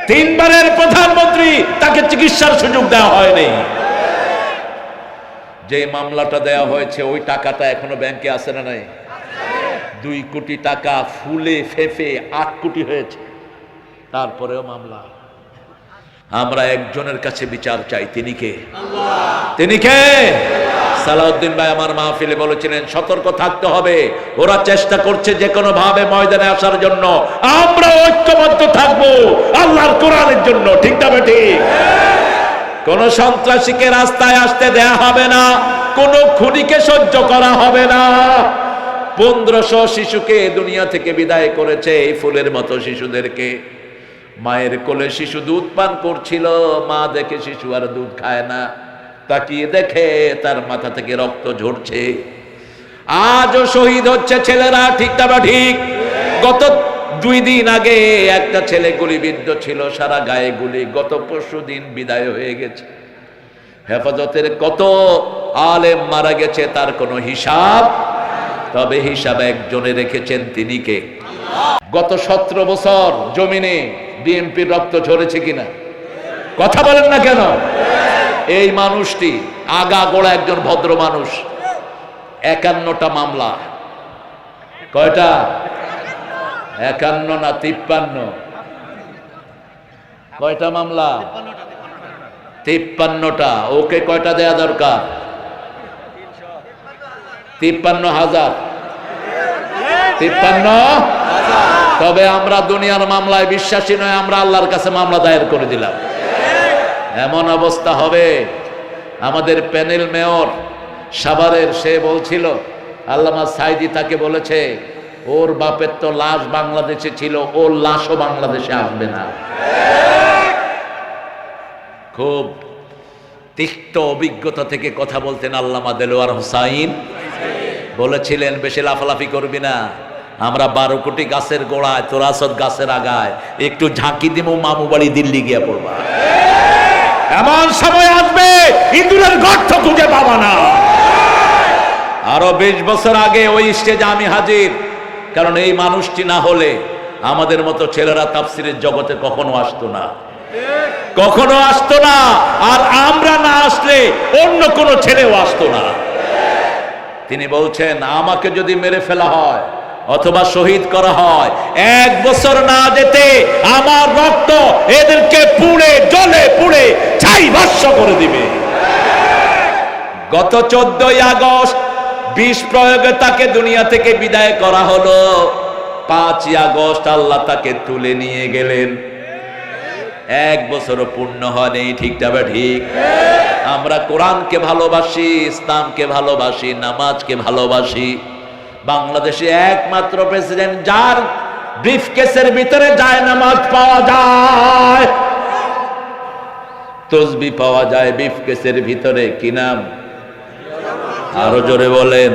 তিনবারের প্রধানমন্ত্রী, তাকে চিকিৎসার সুযোগ দেওয়া হয়নি। যে মামলাটা দেওয়া হয়েছে ওই টাকাটা এখনো ব্যাংকে আছে না নাই? 2 কোটি টাকা ফুলে ফেফে 8 কোটি হয়েছে, তারপরেও মামলা। আমরা একজনের কাছে বিচার চাই, তিনি কে? তিনি কে? সালাউদ্দিন ভাই আমার মাহফিলে বলেছিলেন সতর্ক থাকতে হবে, ওরা চেষ্টা করছে যে কোনো ভাবে ময়দানে আসার জন্য, আমরা ঐক্যবদ্ধ থাকবো আল্লাহর কোরআনের জন্য। ঠিক না ঠিক? কোন সন্ত্রাসীকে রাস্তায় আসতে দেয়া হবে না, কোন খুনিকে সহ্য করা হবে না। 1500 শিশুকে দুনিয়া থেকে বিদায় করেছে, এই ফুলের মতো শিশুদেরকে। মায়ের কোলে শিশু দুধ পান করছিল, মা দেখে শিশু আর দুধ খায় না, তাকিয়ে দেখে তার মাথা থেকে রক্ত ঝরছে। আজও শহীদ হচ্ছে ছেলেরা। ঠিক না বা ঠিক? গত 2 দিন আগে একটা ছেলে গুলিবিদ্ধ ছিল, সারা গায়ে গুলি, গত পরশু দিন বিদায় হয়ে গেছে। হেফাজতের কত আলেম মারা গেছে তার কোনো হিসাব, তবে হিসাব একজনে রেখেছেন, তিনি কে? গত 17 বছর জমিনে বিএনপির রক্ত ঝরেছে কিনা? কথা বলেন না কেন? এই মানুষটি আগা গোড়া একজন ভদ্র মানুষ। 51টা মামলা। কয়টা? 51 না 53? কয়টা মামলা? 53টা। ওকে কয়টা দেয়া দরকার? 53,000। 53? তবে আমরা দুনিয়ার মামলায় বিশ্বাসী নয়, আমরা আল্লাহর কাছে মামলা দায়ের করে দিলাম। এমন অবস্থা হবে, আমাদের প্যানেল মেয়র সাভারের, সে বলছিল, আল্লামা সাইদি তাকে বলেছে ওর বাপের তো লাশ বাংলাদেশে ছিল, ওর লাশও বাংলাদেশে আসবে না। খুব তিক্ত অভিজ্ঞতা থেকে কথা বলতেন আল্লামা দেলোয়ার হোসাইন। বলেছিলেন বেশি লাফালাফি করবি না, আমরা 12 কোটি গাছের গোড়ায়, তোরাসদ গাছের আগায় একটু ঝাঁকি দিব, মামু বাড়ি দিল্লি গিয়ে পড়বা। এমন সময় আসবে ইঁদুরের গর্ত খুঁজে পাবা না। আরো 20 বছর আগে ওই স্টেজে আমি হাজির, কারণ এই মানুষটি না হলে আমাদের মতো ছেলেরা তাফসিরের জগতে কখনো আসতো না, কখনো আসতো না। আর আমরা না আসলে অন্য কোনো ছেলেও আসতো না। তিনি বলছেন আমাকে যদি মেরে ফেলা হয় অথবা শহীদ করা হয়, 1 বছর না যেতে আমার রক্ত এদেরকে পুড়ে জলে পুড়ে ছাই ভস্ম করে দিবে। গত 14ই আগস্ট বিষ প্রয়োগে তাকে দুনিয়া থেকে বিদায় করা হলো। 5ই আগস্ট আল্লাহ তাকে তুলে নিয়ে গেলেন। 1 বছরও পূর্ণ হয়নি। ঠিকটা বা ঠিক? আমরা কোরআনকে ভালোবাসি, ইসলামকে ভালোবাসি, নামাজকে ভালোবাসি। বাংলাদেশে একমাত্র প্রেসিডেন্ট যার ব্রিফকেসের ভিতরে যায় নামাজ পাওয়া যায়, তসবিহ পাওয়া যায় ব্রিফকেসের ভিতরে। কি নাম? আরো জোরে বলেন।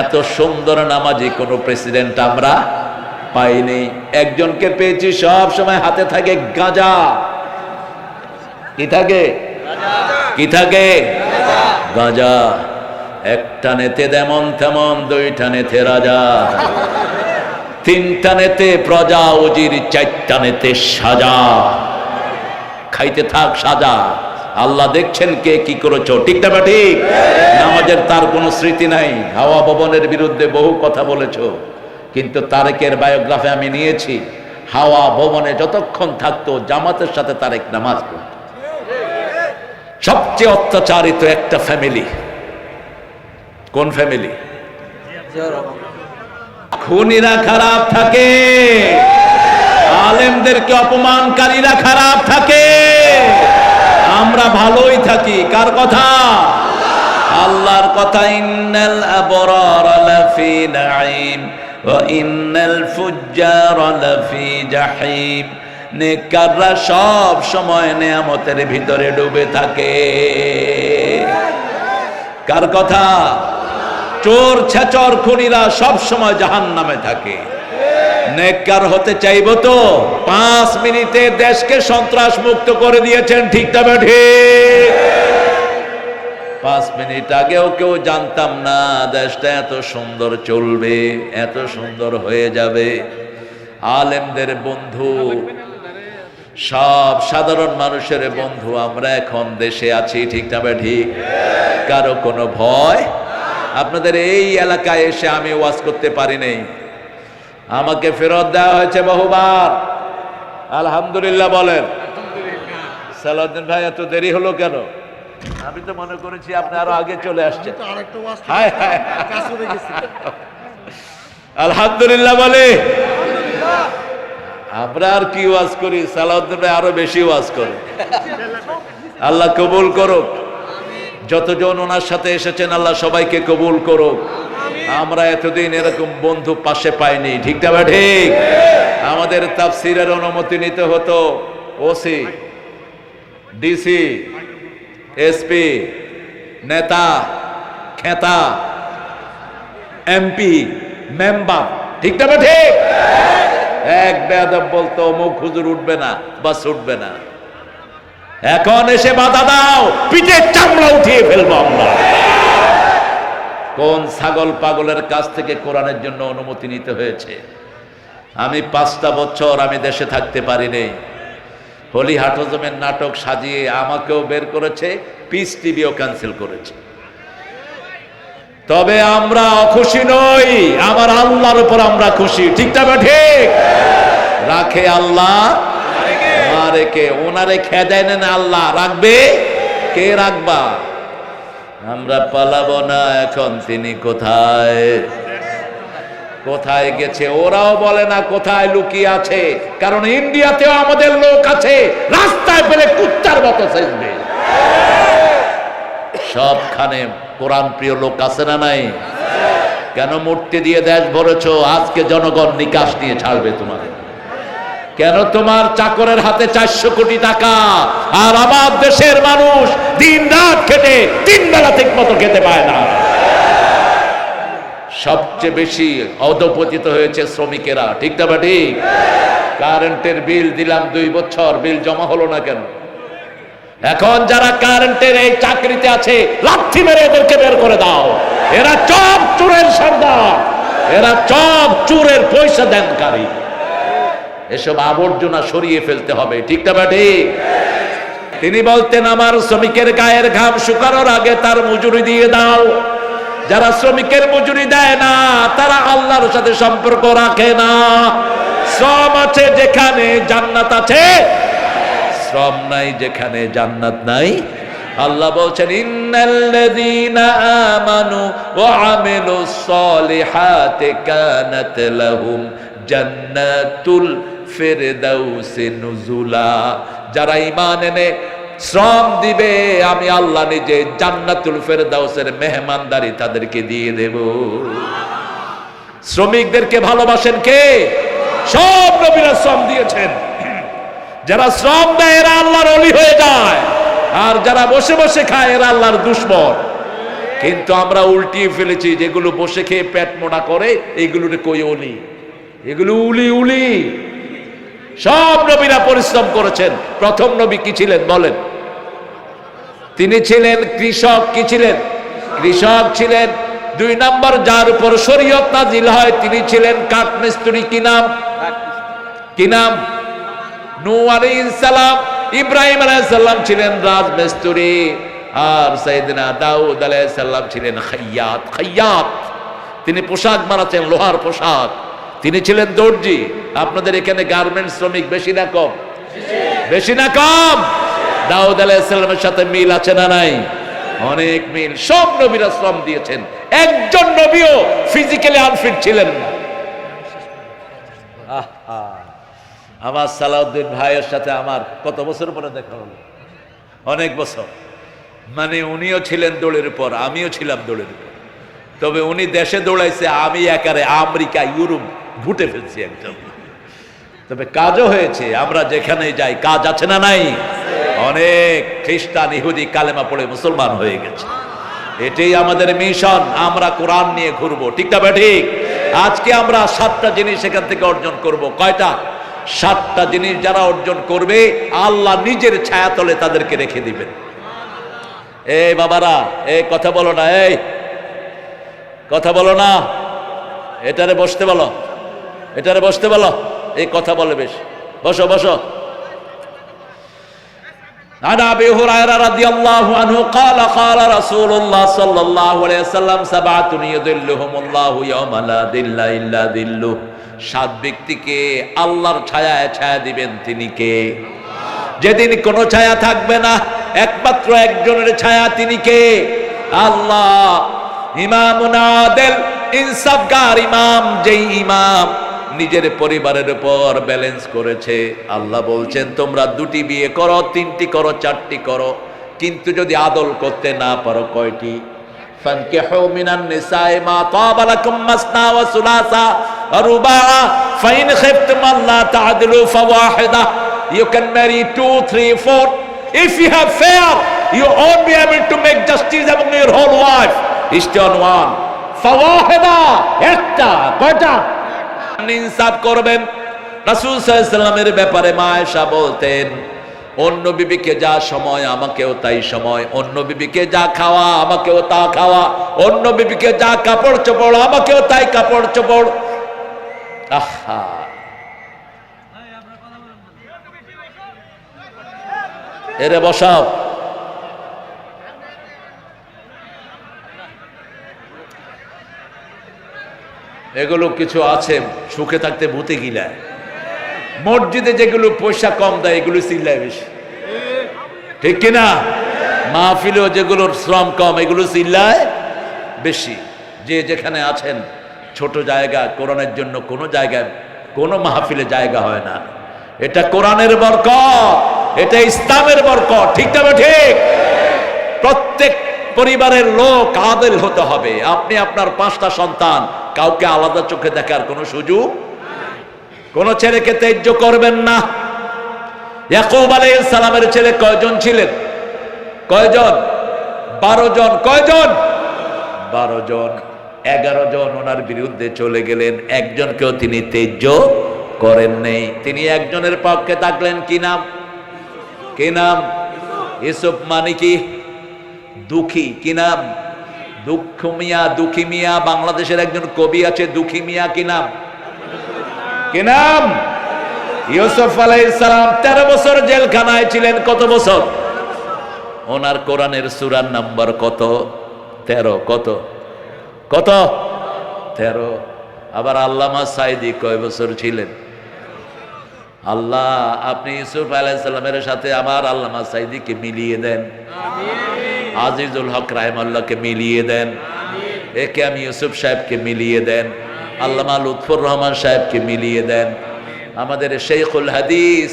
এত সুন্দর নামাজি কোন প্রেসিডেন্ট আমরা পাইনি। একজনকে পেয়েছি, সব সময় হাতে থাকে গাঁজা। কি থাকে? কি থাকে? গাঁজা। একটা নেতে যেমন তেমন, 2টা নেতে রাজা, 3টা নেতে প্রজা উজির, 4টা নেতে সাজা। খাইতে থাক সাজা, আল্লাহ দেখছেন কে কি করেছো। ঠিক না ঠিক? নামাজের তার কোনো স্মৃতি নাই। হাওয়া ভবনের বিরুদ্ধে বহু কথা বলেছো, কিন্তু তারেকের বায়োগ্রাফি আমি নিয়েছি। হাওয়া ভবনে যতক্ষণ থাকতো জামাতের সাথে তারেক নামাজ পড়ত। সবচেয়ে অত্যাচারিত একটা ফ্যামিলি। কোন ফ্যামিলি? খুনিরা খারাপ থাকে, আলেমদেরকে অপমানকারীরা খারাপ থাকে, আমরা ভালোই থাকি। কার কথা? আল্লাহর কথা। ইন্নাল আবরারা লাফি নাঈম ওয়া ইন্নাল ফুজ্জারা লাফি জাহিম। নেককাররা সব সময় নেয়ামতের ভিতরে ডুবে থাকে। কার কথা? চোর ছেচর খুনিরা সব সময় জাহান্নামে থাকে। নেককার হতে চাইবো তো 5 মিনিটে দেশকে সন্ত্রাস মুক্ত করে দিয়েছেন। ঠিক না ঠিক? 5 মিনিট আগেও কেউ জানতাম না দেশটা এত সুন্দর চলবে, এত সুন্দর হয়ে যাবে। আলেমদের বন্ধু সব সাধারণ মানুষের বন্ধু। আমরা এখন দেশে আছি, ঠিক না ভাই? ঠিক। কারো কোনো ভয়? আপনাদের এই এলাকায় এসে আমি ওয়াজ করতে পারি নাই, আমাকে ফেরত দেওয়া হয়েছে বহুবার। আলহামদুলিল্লাহ বলেন। সালাউদ্দিন ভাই এত দেরি হলো কেন? আমি তো মনে করেছি আপনি আরো আগে চলে আসছেন। হায় হায়, আলহামদুলিল্লাহ বলে। আমরা আর কি ওয়াজ করি, সালাউদ্দিন ভাই আরো বেশি ওয়াজ করে। আল্লাহ কবুল করুক। যতজন ওনার সাথে এসেছেন আল্লাহ সবাইকে কবুল করুক। আমরা এতদিন এরকম বন্ধু পাশে পাইনি, ঠিক না ভাই? ঠিক। আমাদের তাফসীরের অনুমতি নিতে হতো ওসি, ডিসি, এসপি, নেতা, খেতা, এমপি, মেম্বার, ঠিক না ভাই? ঠিক। এক বেয়াদব বলতো মুখ হুজুর উঠবে না, বাস উঠবে না। এখন এসে বাধা দাও, পিঠের চামড়া উঠিয়ে ফেলবো আমরা। কোন ছাগল পাগলের কাছ থেকে কোরআনের জন্য অনুমতি নিতে হয়েছে? আমি 5টা বছর আমি দেশে থাকতে পারিনি। হলি হাটজমের নাটক সাজিয়ে আমাকেও বের করেছে, পিস টিভিও ক্যান্সেল করেছে। তবে আমরা অখুশি নই, আমার আল্লাহর উপর আমরা খুশি, ঠিক না? ঠিক। রাখে আল্লাহ, মারে কে? ওনারে খেদায় নেন আল্লাহ, রাখবে কে? রাখবা। আমরা পালাবো না। এখন তিনি কোথায় কোথায় গেছে ওরাও বলে না কোথায় লুকিয়ে আছে, কারণ ইন্ডিয়াতেও আমাদের লোক আছে, রাস্তায় পেলে কুত্তার মতো চেঁচবে। সবখানে কোরআন প্রিয় লোক আছে না নাই? কেন মূর্তি দিয়ে দেশ ভরেছ? আজকে জনগণ নিকাশ নিয়ে ছাড়বে তোমাদের। কেন তোমার চাকরের হাতে 400 কোটি টাকা, আর আমার দেশের মানুষ দিন রাত খেটে 3 বেলা ঠিক মতো খেতে পায় না? সবচেয়ে বেশি অধপতিত হয়েছে শ্রমিকেরা, ঠিক না? ঠিক। কারেন্টের বিল দিলাম 2 বছর, বিল জমা হলো না কেন? এখন যারা কারেন্টের এই চাকরিতে আছে লাথি মেরে এদেরকে বের করে দাও। এরা সব চোরের সর্দার, এরা সব চোরের পয়সা দেনকারী। এসব আবর্জনা সরিয়ে ফেলতে হবে, ঠিক না? ঠিক। তিনি বলতেন আমার শ্রমিকের গায়ের ঘাম শুকানোর আগে তার মজুরি দিয়ে দাও। যারা শ্রমিকের মজুরি দেয় না তারা আল্লাহর সাথে সম্পর্ক রাখে না। শ্রম আছে যেখানে জান্নাত আছে, শ্রম নাই যেখানে জান্নাত নাই। আল্লাহ বলছেন ইন্নাল্লাযীনা আমানু ওয়া আমিলুস সালিহাতি কানাত লাহুম জান্নাতুল ফিরদাউসি নুজুলা। যারা ঈমান এনে শ্রম দিবে আমি আল্লাহ নিজে জান্নাতুল ফেরদাউসের মেহমানদারি তাদেরকে দিয়ে দেব। শ্রমিকদেরকে ভালোবাসেন কে? সব নবীরা শ্রম দিয়েছেন। যারা শ্রম দেয় এরা আল্লাহর ওলি হয়ে যায়, আর যারা বসে বসে খায় এরা আল্লাহর দুশমন। কিন্তু আমরা উল্টিয়ে ফেলেছি, যেগুলো বসে খেয়ে পেট মোটা করে এইগুলোরে কই ওলি, এগুলো উলি উলি। সব নবীরা পরিশ্রম করেছেন। প্রথম নবী কি ছিলেন বলেন? তিনি ছিলেন কৃষক। কি ছিলেন? কৃষক ছিলেন। 2 নম্বর যার উপর শরীয়ত নাজিল হয় তিনি ছিলেন কাঠমিস্ত্রি। কি নাম? কি নাম? নূহ আলাইহিস সালাম। ইব্রাহিম আলাইহিস সালাম ছিলেন রাজমিস্ত্রি, আর সাইয়েদনা দাউদ আলাইহিস সালাম ছিলেন খাইয়াত। খাইয়াত তিনি পোশাক বানাতেন, লোহার পোশাক। তিনি ছিলেন দর্জি। আপনাদের এখানে গার্মেন্টস শ্রমিক বেশি না কম? বেশি না কম? দাউদ আলাইহিস সালামের সাথে মিল আছে না নাই? অনেক মিল। সব নবীরা শ্রম দিয়েছেন। একজন নবীও ফিজিক্যালি আনফিট ছিলেন না। আমার সালাউদ্দিন ভাইয়ের সাথে আমার কত বছর পরে দেখা হলো? অনেক বছর। মানে উনিও ছিলেন দৌড়ের উপর, আমিও ছিলাম দৌড়ের উপর। তবে উনি দেশে দৌড়াইছে, আমি একারে আমেরিকা ইউরোপ ঘুটে ফেলছি একদম। তবে কাজও হয়েছে। আমরা যেখানে যাই কাজ আছে না নাই? অনেক খ্রিস্টান ইহুদি কালেমা পড়ে মুসলমান হয়ে গেছে। এটাই আমাদের মিশন। আমরা কোরআন নিয়ে ঘুরবো, ঠিক না? ঠিক। আজকে আমরা 7টা জিনিস এখান থেকে অর্জন করব। কয়টা? 7টা জিনিস যারা অর্জন করবে আল্লাহ নিজের ছায়াতলে তাদেরকে রেখে দিবেন। এই বাবারা, এই কথা বলো না, এই কথা বলো না, এটারে বসতে বলো, এটারে বসতে বলো। এই কথা বলে বেশ। বসো বসো عن أبي هريرة رضي الله عنه قال قال رسول الله صلى الله عليه وسلم سبعة يظلهم الله يوم لا ظل إلا ظله। সাত ব্যক্তিকে আল্লাহর ছায়ায় ছায়া দিবেন তিনি কে? যেদিন কোনো ছায়া থাকবে না, একমাত্র একজনের ছায়া, তিনি কে? আল্লাহ। ইমামুন আদিল, ইনসাফগার ইমাম, যেই ইমাম নিজের পরিবারের উপর ব্যালেন্স করেছে। আল্লাহ বলছেন তোমরা দুটি বিয়ে করো, তিনটি করো, চারটি করো, কিন্তু যদি আদল করতে না পারো কয়টি? ফানকিহু মিনান নিসাই মা তাবা লাকুম মাসনা ওয়া সুলাসা ওয়া রুবাআ ফাইন খিফতুম আল্লা তা'দিলু ফাওয়াহিদা। You can marry 2, 3, 4. If you have failed, you won't be able to make justice among your whole wife. Stay on one. ফাওয়াহিদা, একটা, কয়টা? ইনসাফ করবেন। রাসূল সাল্লাল্লাহু আলাইহি ওয়াসাল্লামের ব্যাপারে মা আয়েশা বলতেন, অন্য বিবিকে যা সময় আমাকেও তাই সময়, অন্য বিবিকে যা খাওয়া আমাকেও তা খাওয়া, অন্য বিবিকে যা কাপড় চোপড় আমাকেও তাই কাপড় চোপড়। আহা, এরে বসাও। এগুলো কিছু আছে সুখে থাকতে ভূতে গিলায়। মসজিদে যেগুলো পয়সা কম দেয় এগুলো চিল্লায় বেশি, ঠিক কিনা? মাহফিলেও যেগুলোর শ্রম কম এগুলো চিল্লায় বেশি। যে যেখানে আছেন, ছোট জায়গা কোরআনের জন্য কোনো জায়গায় কোনো মাহফিলে জায়গা হয় না। এটা কোরআনের বরকত, এটা ইসলামের বরকত, ঠিক না? ঠিক। প্রত্যেক পরিবারের লোক আদিল হতে হবে। আপনি আপনার 5টা সন্তান, কাউকে আলাদা চোখে দেখার কোনো সুযোগ, কোন ছেলেকে ত্যায্য করবেন না। ইয়াকুব আলাইহিস সালামের ছেলে কয়জন ছিলেন? কয়জন? 12 জন। কয়জন? 12 জন। 11 জন ওনার বিরুদ্ধে চলে গেলেন, একজনকেও তিনি ত্যায্য করেন নাই। তিনি একজনের পক্ষে থাকলেন, কি নাম? কি নাম? ইউসুফ। মানে কি? দুঃখী। কি নাম? দুঃখ মিয়া, দুঃখী মিয়া। বাংলাদেশের একজন কবি আছে দুঃখী মিয়া, কি নাম? কি নাম? ইউসুফ আলাইহিস সালাম 13 বছর জেলখানায় ছিলেন। কত বছর? ওনার কোরআনের সূরার নাম্বার কত? 13। কত? কত? 13। আবার আল্লামা সাইদি কয় বছর ছিলেন? আল্লাহ, আপনি ইউসুফ আলাইহিস সালামের সাথে আমার আল্লামা সাইদিকে মিলিয়ে দেন, আজিজুল হক রাহিমাহুল্লাহকে মিলিয়ে দেন, একে আমি ইউসুফ সাহেবকে মিলিয়ে দেন, আল্লামা লুৎফর রহমান সাহেবকে মিলিয়ে দেন, আমাদের শেখুল হাদিস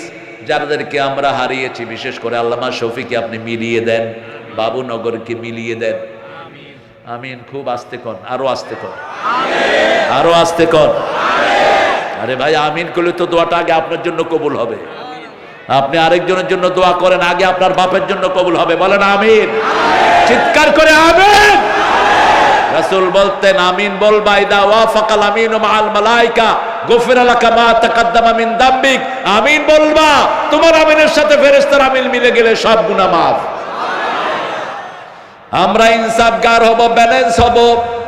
যাদেরকে আমরা হারিয়েছি, বিশেষ করে আল্লামা শফিকে আপনি মিলিয়ে দেন, বাবুনগরকে মিলিয়ে দেন। আমিন। খুব আস্তে কন, আরো আস্তে কন, আরো আস্তে কন। আরে ভাই, আমিন করলে তো দোয়াটা আগে আপনার জন্য কবুল হবে। আপনি আরেকজনের জন্য দোয়া করেন, আগে আপনার বাপের জন্য কবুল হবে। বলেন আমিন। চিৎকার করে আমিন। রাসূল বলতেন, আমিন বলবা ইদা ওয়াফাকাল আমিনু মাআল মালায়েকা গুফিরা লাকা মা তাকাদ্দামা মিন দামবিক। আমিন বলবা, তোমার আমিনের সাথে ফেরেশতার আমিন মিলে গেলে সব গুনাহ মাফ। আমরা ইনসাফগার হব, ব্যালেন্স হব।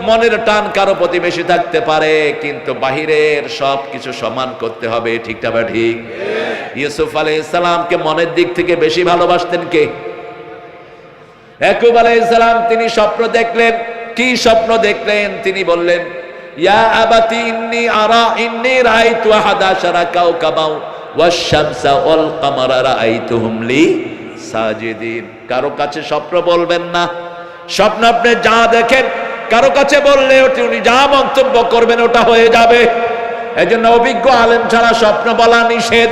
মনের টান কারো প্রতি বেশি থাকতে পারে, কিন্তু বাহিরের সব কিছু সমান করতে হবে, ঠিক না? ঠিক। ইউসুফ আলাইহিস সালামকে মনের দিক থেকে বেশি ভালোবাসতেন কে? ইয়াকুব আলাইহিস সালাম। তিনি স্বপ্ন দেখলেন। কি স্বপ্ন দেখলেন? তিনি বললেন, ইয়া আবাতি ইন্নী রাআইতু আহাদা আশারা কাওকাবাও ওয়াশ শামসা ওয়াল কামারা রাআইতুহুম লি সাজিদিন। কারো কাছে স্বপ্ন বলবেন না। স্বপ্ন আপনি যা দেখেন কারো কাছে বললে উনি যা মন্তব্য করবেন ওটা হয়ে যাবে। এজন্য অভিজ্ঞ আলেম ছাড়া স্বপ্ন বলা নিষেধ।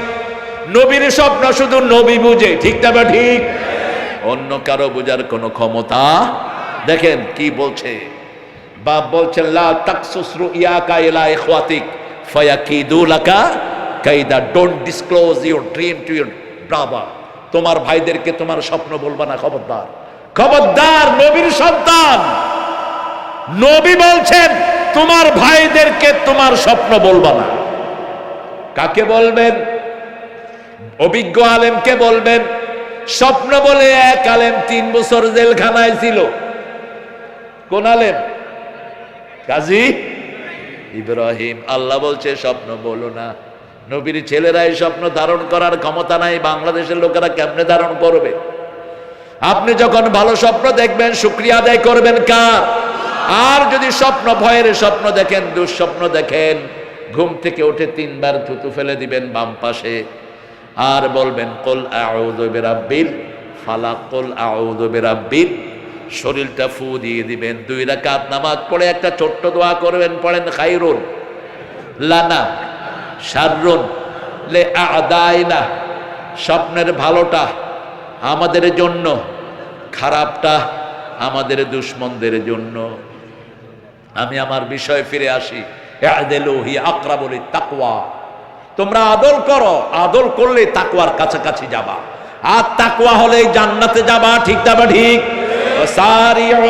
নবীর স্বপ্ন শুধু নবী বুঝে, ঠিক না? ঠিক। অন্য কারো বুঝার কোনো ক্ষমতা। দেখেন কি বলছে, বাপ বলছেন, লা তাকসুস রুইয়াকা ইলা ইখওয়াতিক ফায়াকিদু লাকা কাইদা। Don't disclose your dream to your brother. তোমার ভাইদেরকে তোমার স্বপ্ন বলবা না, খবরদার, খবরদার। নবীর সন্তান, নবী বলছেন তোমার ভাইদেরকে তোমার স্বপ্ন বলবা না। কাকে বলবেন? অভিজ্ঞ আলেমকে বলবেন। স্বপ্ন বলে এক আলেম 3 বছর জেলখানায় ছিল। কোন আলেম? কাজী ইব্রাহিম। আল্লাহ বলছে স্বপ্ন বলো না। নবীর ছেলেরাই স্বপ্ন ধারণ করার ক্ষমতা নাই, বাংলাদেশের লোকেরা কেমনে ধারণ করবে? আপনি যখন ভালো স্বপ্ন দেখবেন শুকরিয়া আদায় করবেন কার? আর যদি স্বপ্ন ভয়ের স্বপ্ন দেখেন, দুঃস্বপ্ন দেখেন, ঘুম থেকে উঠে 3 বার থুতু ফেলে দিবেন বাম পাশে, আর বলবেন কুল আউযু বিরাব্বিল ফালাক, কুল আউযু বিরাব্বিল, শরীরটা ফু দিয়ে দিবেন। 2 রাকাত নামাজ পড়ে একটা ছোট্ট দোয়া করবেন, পড়েন খায়রুন লানা শাররুন লে আদাইনা, স্বপ্নের ভালোটা আমাদের জন্য, খারাপটা আমাদের দুশমনদের জন্য। আমি আমার বিষয়ে ফিরে আসি। ইআদিলু হি আকরাবু লিত-তাকওয়া, তোমরা আদল করো, আদল করলে তাকওয়ার কাছাকাছি যাবা, আর তাকওয়া হলে জান্নাতে যাবা। ঠিক না ঠিক? ওয়াসারিউ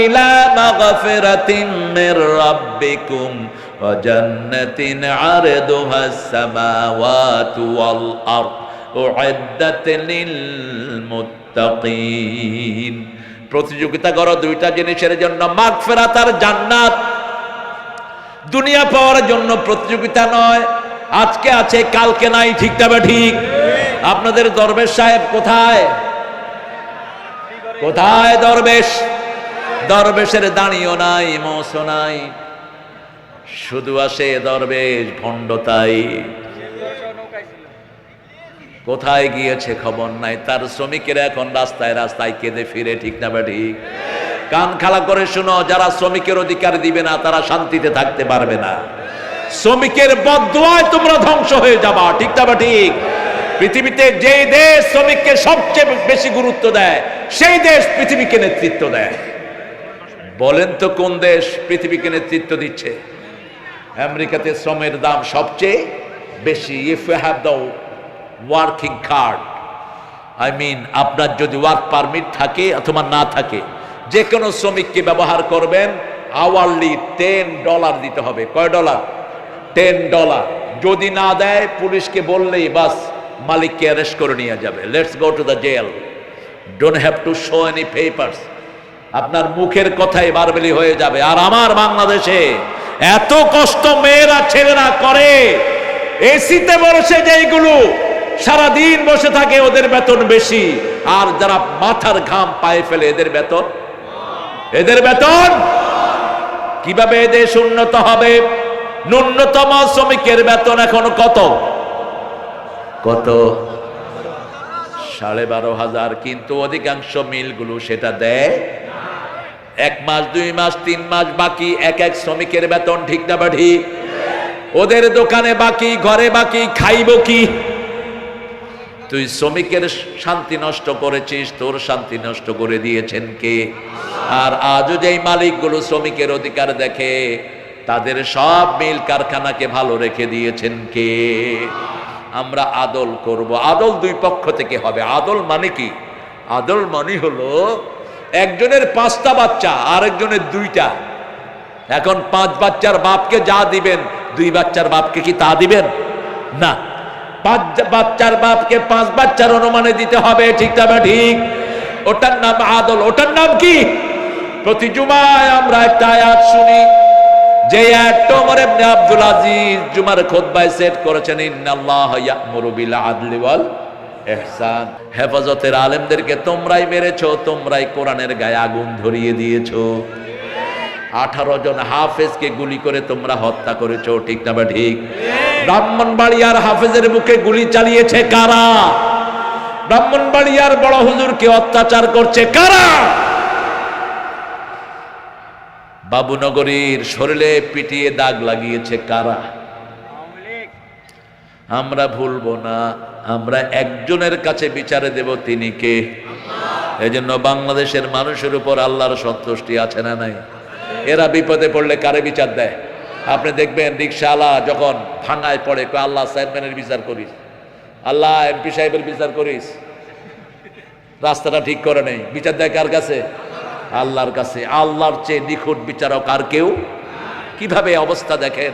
ইলা মাগফিরাতিন মির রাব্বিকুম ওয়া জান্নাতিন আরদুহাস সামাওয়াতু ওয়াল আরদ উইদ্দাত লিল মুত্তাকিন। প্রতিযোগিতা করো 2টা জিনিসের জন্য, মাগফিরাত আর জান্নাত। দুনিয়া পাওয়ার জন্য প্রতিযোগিতা নয়, আজকে আছে কালকে নাই। ঠিক না ঠিক? আপনাদের দরবেশ সাহেব কোথায়? কোথায় দরবেশ? দরবেশের দাঁড়িও নাই, মোসও নাই, শুধু আসে দরবেশ ভণ্ডতাই। কোথায় গিয়েছে খবর নাই। তার শ্রমিকেরা এখন রাস্তায় রাস্তায় কেঁদে ফিরে। ঠিক না ঠিক? কান খালা করে শুনো, যারা শ্রমিকের অধিকার দিবে না তারা শান্তিতে থাকতে পারবে না। শ্রমিকের বদদুয়ায় তোমরা ধ্বংস হয়ে যাবা। ঠিক না ঠিক? পৃথিবীতে যেই দেশ শ্রমিককে সবচেয়ে বেশি গুরুত্ব দেয়, সেই দেশ পৃথিবীকে নেতৃত্ব দেয়। বলেন তো কোন দেশ পৃথিবীকে নেতৃত্ব দিচ্ছে? আমেরিকাতে শ্রমের দাম সবচেয়ে বেশি। If you have the working card, I mean আপনার যদি ওয়ার্ক পারমিট থাকে অথবা না থাকে, যে কোনো শ্রমিককে ব্যবহার করবেন, আওয়ারলি $10 দিতে হবে। কয় ডলার? $10। যদি না দেয় পুলিশকে বললেই বাস মালিককে অ্যারেস্ট করে নিয়ে যাবে। Let's go to the jail, don't have to show any papers. আপনার মুখের কথাই বারবেলি হয়ে যাবে। আর আমার বাংলাদেশে এত কষ্ট মেয়েরা ছেলেরা করে, এসিতে বসে যেইগুলো সারাদিন বসে থাকে ওদের বেতন বেশি, আর যারা মাথার ঘাম পায়ে ফেলে এদের বেতন কিভাবে এদেশ উন্নত হবে? ন্যূনতম শ্রমিকের বেতন এখন কত? 12,500, কিন্তু অধিকাংশ মিলগুলো সেটা দেয় 1 মাস 2 মাস 3 মাস বাকি এক শ্রমিকের বেতন। ঠিক না ঠিক? ওদের দোকানে বাকি, ঘরে বাকি, খাইব কি? তুই শ্রমিকের শান্তি নষ্ট করেছিস, তোর শান্তি নষ্ট করে দিয়েছেন কে? আর আজও যেই মালিকগুলো শ্রমিকের অধিকার দেখে, তাদের সব মিল কারখানাকে ভালো রেখে দিয়েছেন কে? আমরা আদল করব। আদল 2 পক্ষ থেকে হবে। আদল মানে কি? আদল মানে হলো একজনের 5টা বাচ্চা, আরেকজনের 2টা। এখন 5 বাচ্চার বাপকে যা দিবেন, 2 বাচ্চার বাপকে কি তা দিবেন? না, 5 বাচ্চার বাপকে 5 বাচ্চার অনুমানে দিতে হবে। ঠিক না ঠিক? ওটার নাম আদল। ওটার নাম কি? প্রতি জুমায় আমরা একটা আয়াত শুনি, যে আয়াতটা ওমর ইবনে আব্দুল আজিজ জুমার খুতবায় সেট করেছেন, ইন্নাল্লাহ ইয়া'মুরু বিল আদলি ওয়াল ইহসান। হেফাজতের আলেমদেরকে তোমরাই মেরেছো, তোমরাই কোরআনের গায়ে আগুন ধরিয়ে দিয়েছো। 18 জন হাফেজকে গুলি করে তোমরা হত্যা করেছো। ঠিক না ঠিক? ব্রাহ্মণবাড়িয়ার হাফেজের মুখে গুলি চালিয়েছে কারা? ব্রাহ্মণবাড়িয়ার বড় হুজুরকে অত্যাচার করছে কারা? বাবুনগরীর শরীরে পিটিয়ে দাগ লাগিয়েছে কারা? আমরা ভুলবো না। আমরা একজনের কাছে বিচারে দেব, তিনি কে? এজন্য বাংলাদেশের মানুষের উপর আল্লাহর সন্তুষ্টি আছে না নাই? এরা বিপদে পড়লে কারে বিচার দেয়? আপনি দেখবেন রিকশাওয়ালা যখন ভাঙায় পড়ে, আল্লাহ চেয়ারম্যানের বিচার করিস, আল্লাহ এমপি সাহেবের বিচার করিস, রাস্তাটা ঠিক করে নেই, বিচার দেয় কার কাছে? আল্লাহর কাছে। আল্লাহর চেয়ে নিখুঁত বিচারক আর কেউ? কিভাবে অবস্থা দেখেন।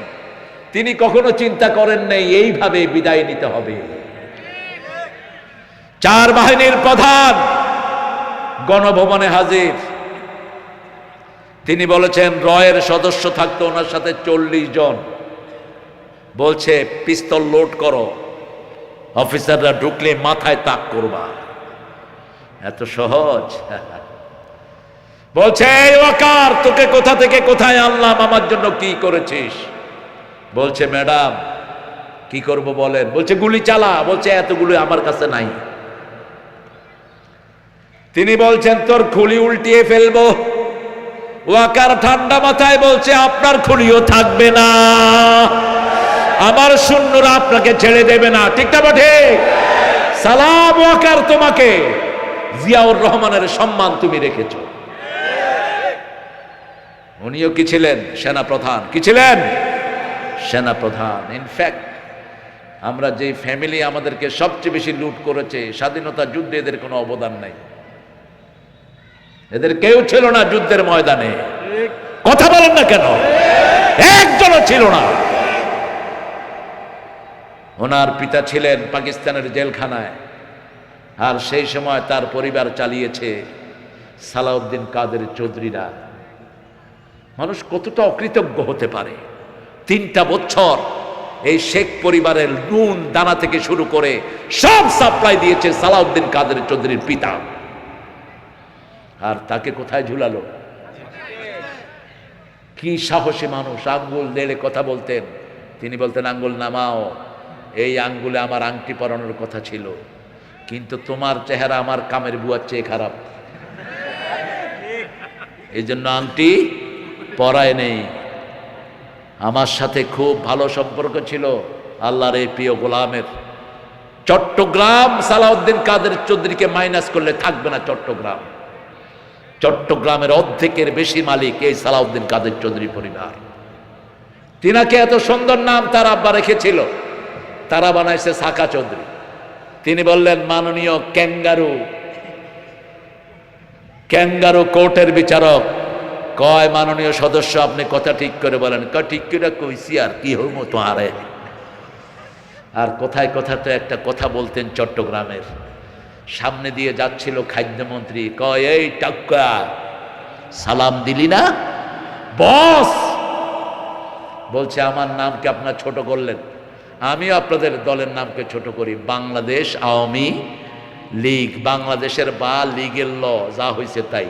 তিনি কখনো চিন্তা করেন নেই এইভাবে বিদায় নিতে হবে। 4 বাহিনীর প্রধান গণভবনে হাজির। তিনি বলেছেন রয়ের সদস্য থাকতো ওনার সাথে 40 জন। বলছে পিস্তল লোড করো, অফিসাররা ঢুকলে মাথায় তাক করবা। এত সহজ? বলছে এই ওয়াকার, তোকে কোথা থেকে কোথায় আনলাম, আমার জন্য কি করেছিস? বলছে ম্যাডাম কি করব বলেন। বলছে গুলি চালা। বলছে এতগুলো আমার কাছে নাই। তিনি বলছেন তোর খুলি উল্টিয়ে ফেলবো। ওয়াকার ঠান্ডা মাথায় বলছে আপনার খুলিও থাকবে না, আমার সৈন্যরা আপনাকে ছেড়ে দেবে না। ঠিক না ঠিক? সালাম ওয়াকার, তোমাকে জিয়াউর রহমানের সম্মান তুমি রেখেছো। উনিও কি ছিলেন? সেনাপ্রধান। কি ছিলেন? সেনাপ্রধান। ইনফ্যাক্ট আমরা যে ফ্যামিলি আমাদেরকে সবচেয়ে বেশি লুট করেছে, স্বাধীনতা যুদ্ধে এদের কোনো অবদান নাই। এদের কেউ ছিল না যুদ্ধের ময়দানে। কথা বলেন না কেন? একজনও ছিল না। ওনার পিতা ছিলেন পাকিস্তানের জেলখানায়, আর সেই সময় তার পরিবার চালিয়েছে সালাউদ্দিন কাদের চৌধুরীরা। মানুষ কতটা অকৃতজ্ঞ হতে পারে? 3টা বছর এই শেখ পরিবারের নুন দানা থেকে শুরু করে সব সাপ্লাই দিয়েছে সালাউদ্দিন কাদের চৌধুরীর পিতা। আর তাকে কোথায় ঝুলালো? কি সাহসী মানুষ! আঙ্গুল নেড়ে কথা বলতেন। তিনি বলতেন আঙ্গুল নামাও, এই আঙ্গুলে আমার আংটি পরানোর কথা ছিল, কিন্তু তোমার চেহারা আমার কামের বুয়ার চেয়ে খারাপ, এই জন্য আংটি পরায় নেই। আমার সাথে খুব ভালো সম্পর্ক ছিল আল্লাহর এই প্রিয় গোলামের। চট্টগ্রাম সালাউদ্দিন কাদের চৌধুরীকে মাইনাস করলে থাকবে না চট্টগ্রাম। চট্টগ্রামের অর্ধেকের বেশি মালিক এই সালাউদ্দিন কাদের চৌধুরী পরিবার। তিনাকে এত সুন্দর নাম তার আব্বা রেখেছিল, তারা বানাইছে সাকা চৌধুরী। তিনি বললেন মাননীয় ক্যাঙ্গারু কোর্টের বিচারক। কয় মাননীয় সদস্য আপনি কথা ঠিক করে বলেন। কয় ঠিক করে কইছি, আর কি হইব তো আরে। আর কোথায় কথা তো একটা কথা বলতেন চট্টগ্রামের। সামনে দিয়ে যাচ্ছিল খাদ্যমন্ত্রী, কয় এই টাক্কা সালাম দিলি না বস? বলছে আমার নামকে আপনার ছোট করলেন, আমিও আপনাদের দলের নামকে ছোট করি। বাংলাদেশ আওয়ামী লীগ, বাংলাদেশের বা লীগের ল যা হয়েছে তাই।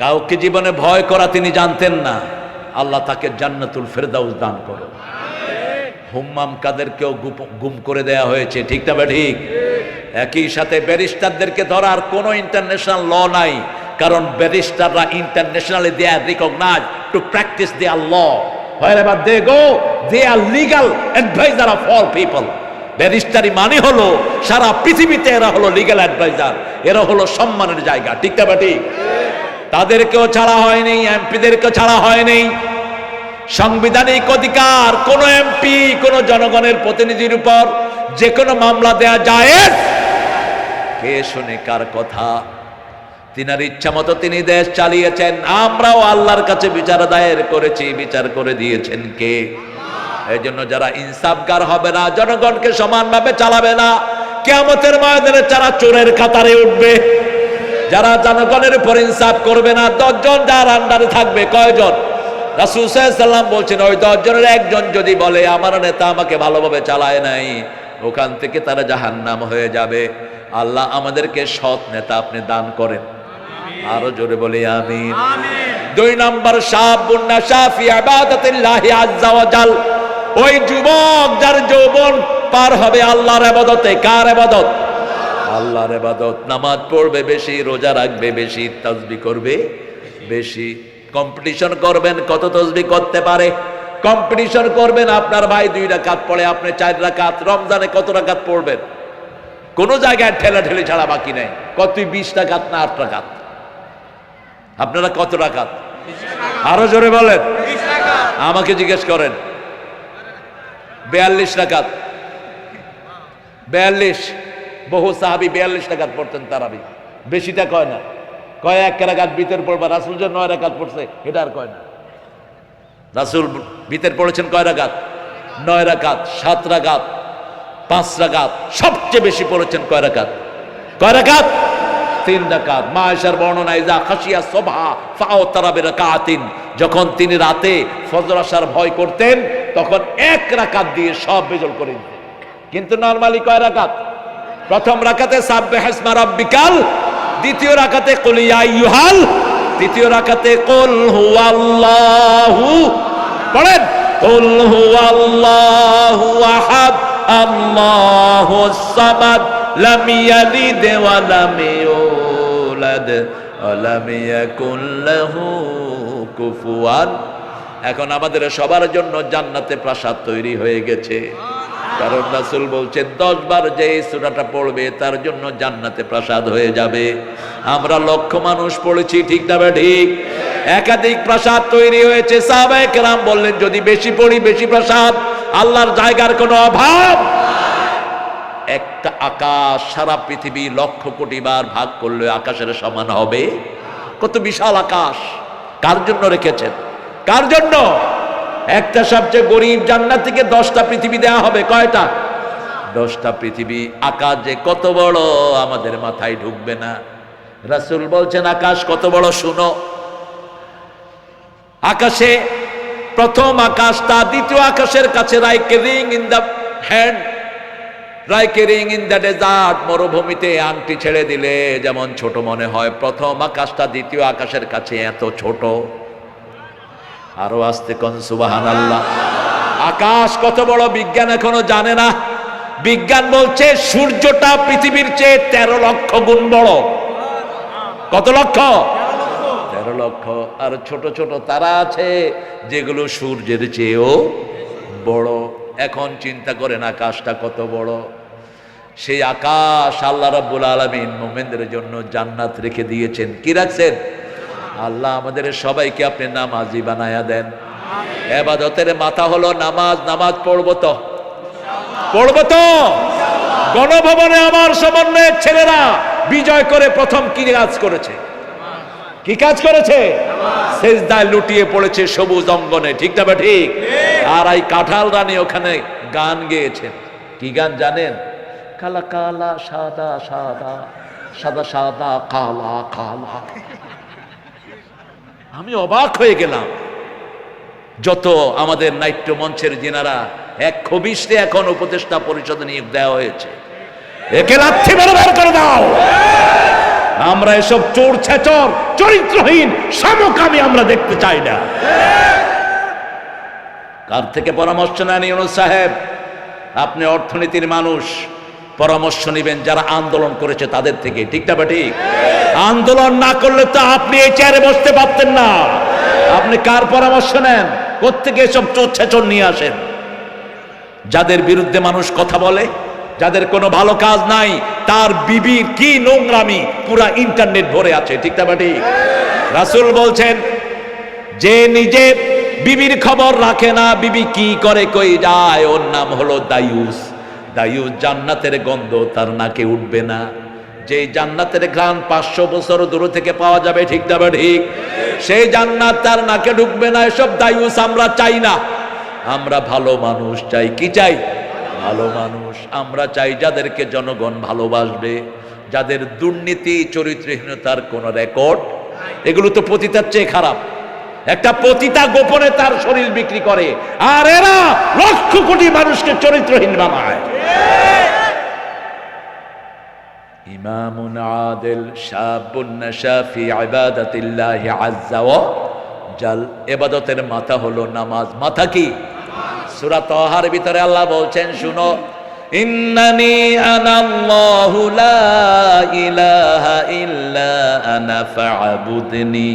কাউকে জীবনে ভয় করা তিনি জানতেন না। আল্লাহ তাকে জান্নাতুল ফেরদাউস দান করো। হুম্মাম কাদেরকেও গুম করে দেয়া হয়েছে। ঠিক না ঠিক? একই সাথে ব্যারিস্টারদেরকে ধরার কোনো ইন্টারন্যাশনাল ল নাই, কারণ ব্যারিস্টাররা internationally they are recognised to practise their law. wherever they go they are legal advisor of all people. ব্যারিস্টারি মানে হলো সারা পৃথিবীতে এরা হলো লিগ্যাল অ্যাডভাইজার, এরা হলো সম্মানের জায়গা। ঠিক না ঠিক? তাদেরকেও ছাড়া হয়নি, এমপিদেরকেও ছাড়া হয়নি। সাংবিধানিক অধিকার, কোন এমপি কোন জনগণের প্রতিনিধির উপর যে কোনো মামলা দেয়া যায়। কে শুনে কার কথা? তিনার ইচ্ছা মতো তিনি দেশ চালিয়েছেন। আমরাও আল্লাহর কাছে বিচার দায়ের করেছি, বিচার করে দিয়েছেন কে? এই জন্য যারা ইনসাফগার হবে না, জনগণকে সমানভাবে চালাবে না, কিয়ামতের ময়দানে যারা চোরের কাতারে উঠবে, যারা জনগণের উপর ইনসাফ করবে না, 10 জন যার আন্ডারে থাকবে, কয়জন? রাসূল সাল্লাল্লাহু আলাইহি ওয়াসাল্লাম বলছেন ওই 10 জনের একজন যদি বলে আমার নেতা আমাকে ভালোভাবে চালায় নাই, ওখান থেকে তারা জাহান্নাম হয়ে যাবে। আল্লাহ আমাদেরকে সৎ নেতা আপনি দান করেন। আরো জোরে বলি আমিন। 2 নম্বর শাবুন নাশা ফি ইবাদাতিল্লাহি আযজা ওয়া জাল, ওই যুবক যার যৌবন পার হবে আল্লাহর ইবাদতে। কার ইবাদত? আল্লাহর ইবাদত। নামাজ পড়বে বেশি, রোজা রাখবে বেশি, তাসবিহ করবে বেশি। কম্পিটিশন করবেন কত তাসবিহ করতে পারে, কম্পিটিশন করবেন আপনার ভাই 2 রাকাত পড়ে, আপনি 4 রাকাত। রমজানে কত রাকাত পড়বেন? কোন জায়গায় ঠেলাঠেলি ছাড়া বাকি নেই। কত 20 রাকাত না 8 রাকাত? আপনারা কত রাকাত? আরো জোরে বলেন। আমাকে জিজ্ঞেস করেন। 42 রাকাত। 42। বহু সাহাবী 42 রাকাত পড়তেন তারাবি। বেশিটা কয় না, কয় 1 রাকাত ভিতর পড়বা। রাসূল যে 9 রাকাত পড়ছে এটা আর কয় না। রাসূল ভিতর পড়েছেন কয় রাকাত? 9 রাকাত, 7 রাকাত, 5 রাকাত। সবচেয়ে বেশি পড়েছেন কয় রাকাত? কয় রাকাত? 3 রাকাত। মা আয়েশার বর্ণনা, ইজা খাশিয়া সুবহা ফাওতারা বিরাকাতিন, যখন তিনি রাতে ফজর আসার ভয় করতেন তখন 1 রাকাত দিয়ে সব বেজল করে দিতেন। কিন্তু নরমালি কয় রাকাত? প্রথম রাকাতে সাব্বিহ ইসমা রাব্বিকাল, দ্বিতীয় রাকাতে কুল ইয়া আইয়ুহাল, তৃতীয় রাকাতে কুল হুয়াল্লাহু, পড়েন কুল হুয়াল্লাহু আহাদ আল্লাহুস সামাদ লাম ইয়ালিদ ওয়া লাম ইউলাদ ওয়া লাম ইয়াকুল লাহু কুফুয়ান। এখন আমাদের সবার জন্য জান্নাতে প্রাসাদ তৈরি হয়ে গেছে, কারণ রাসূল বলছেন 10 বার যে সূরাটা পড়বে তার জন্য জান্নাতে প্রাসাদ হয়ে যাবে। আমরা লক্ষ মানুষ পড়েছি, ঠিক না ঠিক? একাধিক প্রাসাদ তৈরি হয়েছে। সাহাবায়ে কেরাম বললেন যদি বেশি পড়ি বেশি প্রাসাদ, আল্লাহর জায়গার কোনো অভাব। একটা আকাশ সারা পৃথিবী লক্ষ কোটি বার ভাগ করলে আকাশের সমান হবে? কত বিশাল আকাশ! কার জন্য রেখেছেন? কার জন্য? একটা সবচেয়ে গরিব জান্নাতীকে 10টা পৃথিবী দেয়া হবে। কয়টা? 10টা পৃথিবী। আকাশ যে কত বড় আমাদের মাথায় ঢুকবে না। রাসূল বলছেন আকাশ কত বড় শুনো। আকাশে প্রথম আকাশটা দ্বিতীয় আকাশের কাছে, like a ring in the hand, like a ring in the desert. মরুভূমিতে আংটি ছেড়ে দিলে যেমন ছোট মনে হয়, প্রথম আকাশটা দ্বিতীয় আকাশের কাছে এত ছোট। আরো আস্তে কোন সুবহানাল্লাহ। আকাশ কত বড় বিজ্ঞান এখনো জানে না। বিজ্ঞান বলছে সূর্যটা পৃথিবীর চেয়ে 13 লক্ষ গুণ বড়। কত লক্ষ? 13 লক্ষ। আর ছোট ছোট তারা আছে যেগুলো সূর্যের চেয়েও বড়। এখন চিন্তা করেন আকাশটা কত বড়। সেই আকাশ আল্লাহ রাব্বুল আলামিন মুমিনদের জন্য জান্নাত রেখে দিয়েছেন। কি রাখছেন? আল্লাহ আমাদের সবাইকে আপনি নামাজি বানায়া দেন। ইবাদতের মাথা হলো নামাজ। নামাজ পড়বো তো? পড়বো তো? গণভবনে আমার সমন্বয়ের ছেলেরা বিজয় করে প্রথম কি কাজ করেছে? কি কাজ করেছে? সেজদায় লুটিয়ে পড়েছে সবুজ অঙ্গনে, ঠিক না ঠিক? আর এই কাঁঠাল রানী ওখানে গান গেয়েছেন। কি গান জানেন? কালা কালা সাদা সাদা, সাদা সাদা কালা কালা। আমি অবাক হয়ে গেলাম। যত আমাদের নাট্য মঞ্চের যিনারা এক খবিশে এখন উপদেষ্টা পরিষদে নিয়োগ দেওয়া হয়েছে, একে লাথি মেরে বের করে দাও। আমরা এসব চোর ছেচর চরিত্রহীন সমকামী আমরা দেখতে চাই না। কার থেকে পরামর্শ নেন ইউনূস সাহেব? আপনি অর্থনীতির মানুষ, পরামর্শ নেবেন যারা আন্দোলন করেছে তাদের থেকে, ঠিক না ঠিক? আন্দোলন না করলে তো আপনি এই চেয়ারে বসতে পারতেন না। আপনি কার পরামর্শ নেন? কোত্থেকে এসব চোর ছেচর নিয়ে আসেন? যাদের বিরুদ্ধে মানুষ কথা বলে, যাদের কোনো ভালো কাজ নাই, তার বিবির কি নোংরামি পুরা ইন্টারনেট ভরে আছে, ঠিক না ঠিক? রাসূল বলছেন যে নিজে বিবির খবর রাখে না, বিবি কি করে কই যায়, ওর নাম হলো দায়ুস। দায়ুস জান্নাতের গন্ধ তার নাকে উঠবে না। যে জান্নাতের ঘ্রাণ 500 বছর দূর থেকে পাওয়া যাবে, ঠিক না ঠিক? সেই জান্নাত তার নাকে ঢুকবে না। এসব দায়ুস আমরা চাই না। আমরা ভালো মানুষ চাই। কি চাই? ভালো মানুষ। আমরা চাই যাদেরকে জনগণ ভালোবাসবে, যাদের দুর্নীতি চরিত্রহীনতার কোন রেকর্ড। এগুলো তো পতিতার চেয়ে খারাপ। একটা পতিতা গোপনে তার শরীর বিক্রি করে, আর এরা লক্ষ কোটি মানুষকে চরিত্রহীন বানায়। ইমামুন আদিল শাবুন নাশা ফি ইবাদাতিল্লাহি আযজা ওয়া জাল। ইবাদতের মাথা হলো নামাজ। মাথা কি? সূরা তাহার ভিতরে আল্লাহ বলছেন শুনো, ইন্নানি আনাল্লাহু লা ইলাহা ইল্লা আনা ফা'বুদনি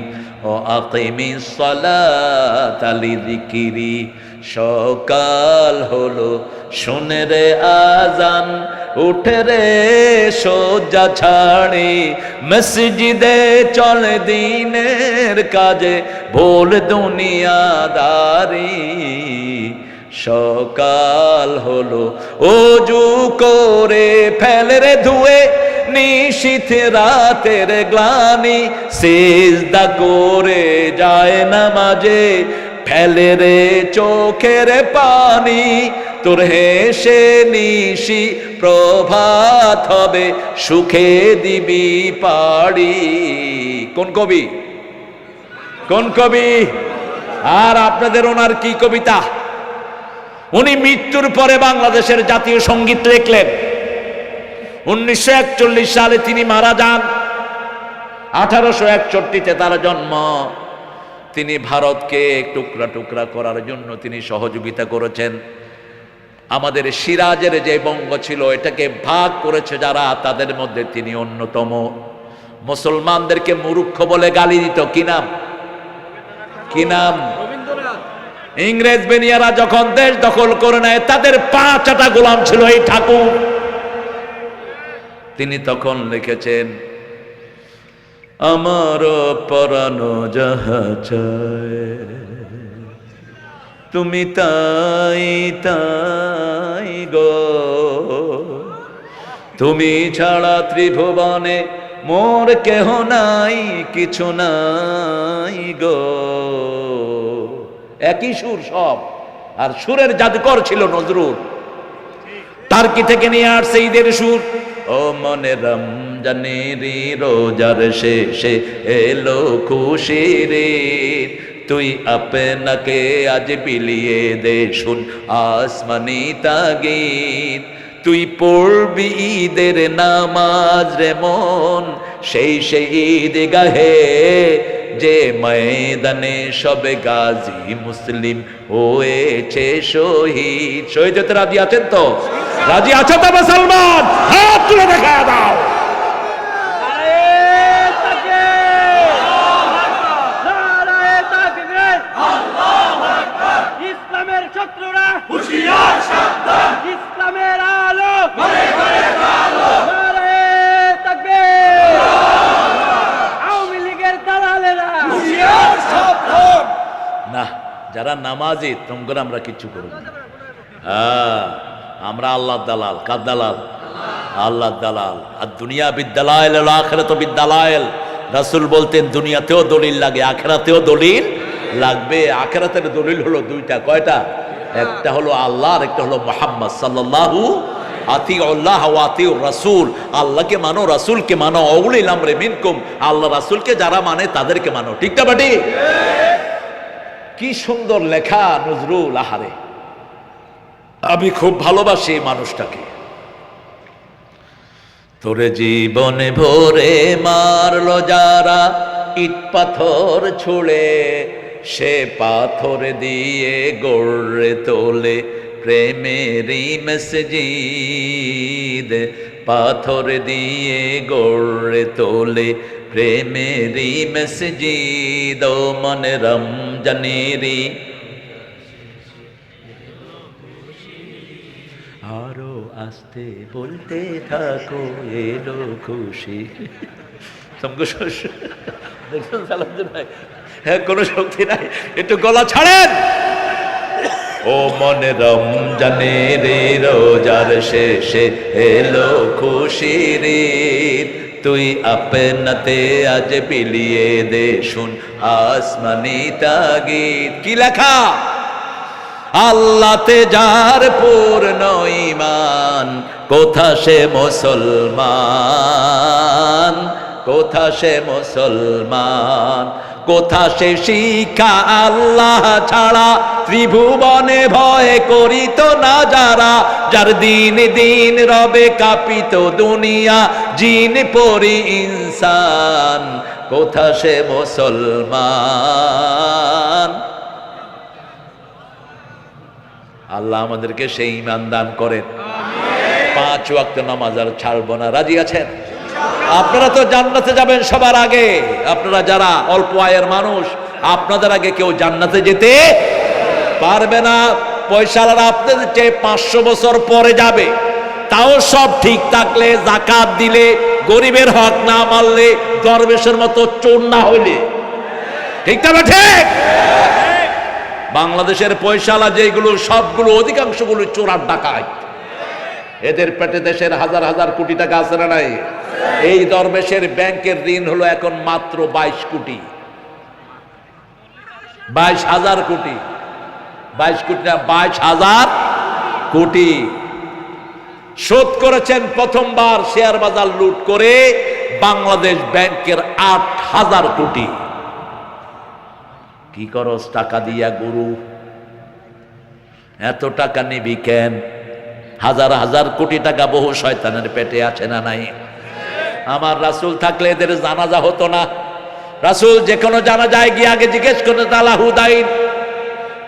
ও আকিমিস সালাতা লিযিকরি। সকাল হলো শুনে রে আজান, উঠে রে সোজা ছাড়ি, মসজিদে চলে দিনের কাজে, ভুল দুনিয়াদারি। সকাল হলো ওযু করে ফেলে রে ধুয়ে, নিশীথ রাতের গ্লানি, সিজদা করে যায় নামাজে, ফেলে রে চোখের পানি। তোর হেসে নিশি প্রভাত হবে, সুখে দিবি পাড়ি। কোন কবি? কোন কবি? আর আপনাদের ওনার কি কবিতা? উনি মৃত্যুর পরে বাংলাদেশের জাতীয় সঙ্গীত লিখলেন। 1941 সালে তিনি মারা যান। 1861-তে তার জন্ম। তিনি ভারতকে টুকরা টুকরা করার জন্য তিনি সহযোগিতা করেছেন। আমাদের সিরাজের যে বঙ্গ ছিল এটাকে ভাগ করেছে যারা, তাদের মধ্যে তিনি অন্যতম। মুসলমানদেরকে মূর্খ বলে গালি দিত। কি নাম? কি নাম? ইংরেজ বেনিয়ারা যখন দেশ দখল করে নেয়, তাদের 5টা গোলাম ছিল এই ঠাকুর। তিনি তখন লিখেছেন, আমার পরানো যাহা চায় তুমি তাই তাই গো, তুমি ছাড়া ত্রিভুবনে মোর কেহ নাই, কিছু নাই গো। একই সুর সব, আর সুরের জাদুকর ছিল নজরুল। টার্কি থেকে নিয়ে আসছে ঈদের সুর। ও মনে রমজানেরি রোজার শেষে এলো খুশির ঈদ, তুই আপনাকে আজ বিলিয়ে দে শুন আসমানি তাগীদ। তুই পড়বি ঈদের নামাজ রে মন, সেই ঈদ গাহে যে ময়দানে সবে গাজী মুসলিম হয়েছে শহীদ। শহীদ হতে রাজি আছেন তো? রাজি আছো তো মুসলমান? হাত তুলে দেখা দাও। ইসলামের শত্রুরা হুঁশিয়ার সাবধান, ইসলামের আলো ঘরে ঘরে আলো। নারে তাকবীর। আওয়ামী লীগের দালালেরা হুঁশিয়ার সাবধান। না, যারা নামাজি তোমরা আমরা কিচ্ছু করব না। আমরা আল্লাহর দালাল। কার দালাল? আল্লাহর দালাল। আর দুনিয়া বিদ্যালায়েল আল আখিরাতু বিদ্যালায়েল। রাসূল বলতেন দুনিয়াতেও দলিল লাগে, আখিরাতেও দলিল লাগবে। আখিরাতের দলিল হলো 2টা। কয়টা? একটা হলো আল্লাহ, আর একটা হলো মুহাম্মদ সাল্লাল্লাহু আতিউল্লাহ ওয়া আতিউর রাসূল। আল্লাহকে মানো, রাসূলকে মানো। উলিল আমরি মিনকুম। আল্লাহ রাসূলকে যারা মানে তাদেরকে মানো। ঠিক না বাটি? কি সুন্দর লেখা নজরুল। আহারে, আমি খুব ভালোবাসি এই মানুষটাকে। তোরে জীবনে ভরে মারলো যারা ইট পাথর ছুঁড়ে, সে পাথর দিয়ে গড়ে তোলে প্রেমেরই মসজিদ। পাথর দিয়ে গড়ে তোলে প্রেমেরই মসজিদ। ও মনে রমজানেরি আরো আস্তে বলতে থাকো এলো খুশি। দেখুন সালাউদ্দিন ভাই, হ্যাঁ কোনো শক্তি নাই, একটু গলা ছাড়েন। ও মনে রমজানের রোজার শেষে এলো খুশির ঈদ, তুই আপনাতে আজ বিলিয়ে দে শুন আসমানি তাগীদ। কি লেখা? আল্লাহতে যার পূর্ণ ঈমান, কোথা সে মুসলমান, কোথা সে মুসলমান, কোথা সে শিক্ষা আল্লাহ ছাড়া ত্রিভুবনে ভয় করিত না যারা। যার দিন দিন রবে কাঁপিত দুনিয়া, জিন পরি ইনসান, কোথা সে মুসলমান। আল্লাহ আমাদেরকে সেই ঈমান দান করেন। 5 ওয়াক্ত নামাজ আর ছাড়বো না। রাজি আছেন? আপনারা তো জান্নাতে যাবেন সবার আগে। আপনারা যারা অল্প আয়ের মানুষ, আপনাদের আগে কেউ জান্নাতে যেতে পারবে না। পয়সাওয়ালারা আপনাদের চেয়ে 500 বছর পরে যাবে। তাও সব ঠিক থাকলে, যাকাত দিলে, গরিবের হক না মারলে, দরবেশের মতো চোর না হইলে। ঠিক না ঠিক? বাংলাদেশের পয়সাওয়ালা যেগুলো, সবগুলো অধিকাংশগুলো চোরার ডাকাত। এদের পেটে দেশের হাজার হাজার কোটি টাকা আছে না নাই? এই দরবেশের ব্যাংকের ঋণ হলো এখন মাত্র 22 কোটি, 22,000 কোটি। 22 কোটি না, 22,000 কোটি শোধ করেছেন প্রথমবার শেয়ার বাজার লুট করে বাংলাদেশ ব্যাংকের 8,000 কোটি। কি করস টাকা দিয়া গরু? এত টাকা নিবি কেন? হাজার হাজার কোটি টাকা বহু শয়তানের পেটে আছে না নাই? আমার রাসূল থাকলে এদের জানাজা হতো না। রাসূল যে কোনো জানাজায় গিয়ে আগে জিজ্ঞেস করতেন, আল্লাহু thine,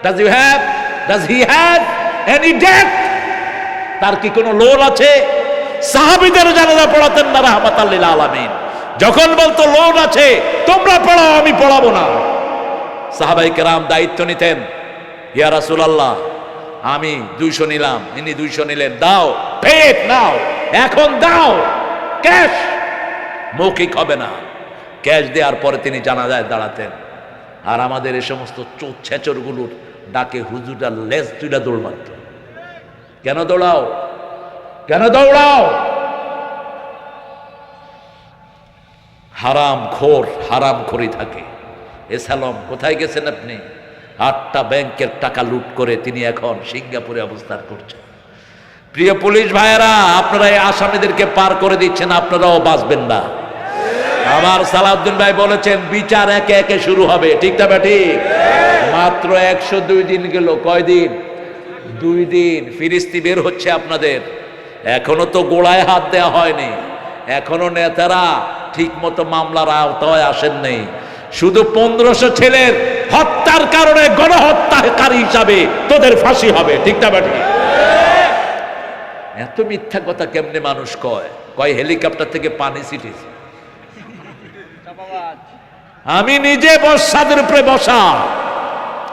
does he have any death? তার কি কোনো লোন আছে? সাহাবীদের জানাজা পড়াতেন না রাহমাতাল লিল আলামিন। যখন বলতো লোন আছে, তোমরা পড়াও, আমি পড়াবো না, সাহাবায়ে কেরাম দায়িত্ব নিতেন। ইয়া রাসূলুল্লাহ, আমি 200 নিলাম, ইনি 200 নিলেন, দাও, পেট নাও, এখন দাও, ক্যাশ, মৌখিক হবে না। ক্যাশ দেওয়ার পরে তিনি জানাজায় দাঁড়াতেন। আর আমাদের এই সমস্ত ছেচরগুলোর ডাকে হুজুরটা লেজ তুলে দৌড় মারত। কেন দৌড়াও, কেন দৌড়াও? হারাম খোর, হারাম খোরি থাকে। এসালম কোথায় গেছেন আপনি? 8টা ব্যাংকের টাকা লুট করে তিনি এখন সিঙ্গাপুরে অবস্থান করছেন। প্রিয় পুলিশ ভাইয়েরা, আপনারা এই আসামিদেরকে পার করে দিচ্ছেন, আপনারাও বাঁচবেন না। আমার সালাউদ্দিন ভাই বলেছেন বিচার একে একে শুরু হবে, ঠিক না ঠিক? মাত্র 102 দিন গেল। কয়দিন? 2 দিন। ফিরিস্তি বের হচ্ছে আপনাদের। এখনো তো গোড়ায় হাত দেওয়া হয়নি, এখনো নেতারা ঠিক মতো মামলার আওতায় আসেন নেই। শুধু 1500 ছেলের হত্যার কারণে গণহত্যাকারী হিসাবে তোদের ফাঁসি হবে, ঠিক না ঠিক? এত মিথ্যা কথা কেমনে মানুষ কয়? কয় হেলিকপ্টার থেকে পানি ছিটিয়েছে। আমি নিজে বর্ষাদের উপরে বসা,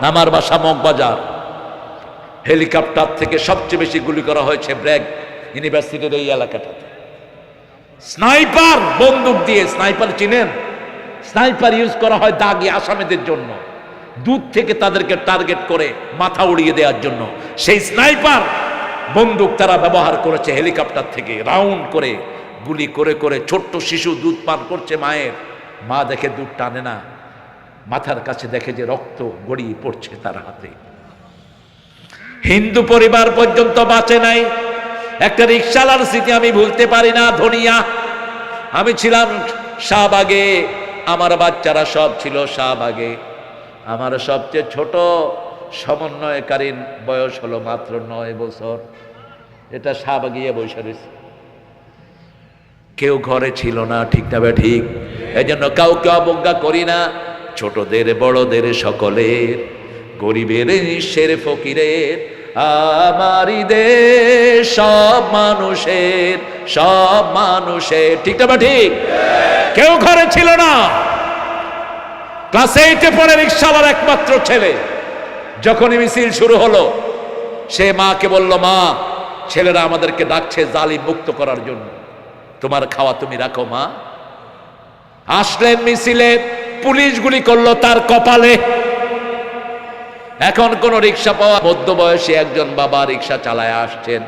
আমার বাসা মগবাজার। হেলিকপ্টার থেকে সবচেয়ে বেশি গুলি করা হয়েছে ব্র্যাক ইউনিভার্সিটির এই এলাকাটাতে। স্নাইপার বন্দুক দিয়ে, স্নাইপার চিনেন? স্নাইপার ইউজ করা হয় দাগি আসামিদের জন্য, দূর থেকে তাদেরকে টার্গেট করে মাথা উড়িয়ে দেওয়ার জন্য। সেই স্নাইপার বন্দুক তারা ব্যবহার করেছে হেলিকপ্টার থেকে রাউন্ড করে গুলি করে করে। ছোট্ট শিশু দুধ পান করছে মায়ের, মা দেখে দুধ টানে না, মাথার কাছে দেখে যে রক্ত গড়িয়ে পড়ছে তার হাতে। হিন্দু পরিবার পর্যন্ত বাঁচে নাই। একটা রিকশালার স্মৃতি আমি ভুলতে পারি না, ধনিয়া। আমি ছিলাম শাহবাগে, আমার বাচ্চারা সব ছিল শাহবাগে। আমার সবচেয়ে ছোট সমন্বয়কারীর বয়স হলো মাত্র 9 বছর। এটা শাহবাগিয়ে বসে রয়েছে, কেউ ঘরে ছিল না, ঠিক না ঠিক? এই জন্য কাউকে অবজ্ঞা করি না। ছোটদের বড়দের সকলের, গরিবের নিঃস্বের ফকিরের, আমারই দেশ সব মানুষের, সব মানুষের, ঠিক না ঠিক? কেউ ঘরে ছিল না। ক্লাস 8-এ পড়ে রিকশাওয়ালার একমাত্র ছেলে। যখনই মিছিল শুরু হলো, সে মাকে বলল, মা, ছেলেরা আমাদেরকে ডাকছে জালিম মুক্ত করার জন্য, তোমার খাওয়া তুমি রাখো মা। আসলেন মিছিলে, পুলিশ গুলি করলো তার কপালে। এখন কোন রিক্সা পাওয়া, মধ্যবয়সী একজন বাবা রিক্সা চালায় আসছেন।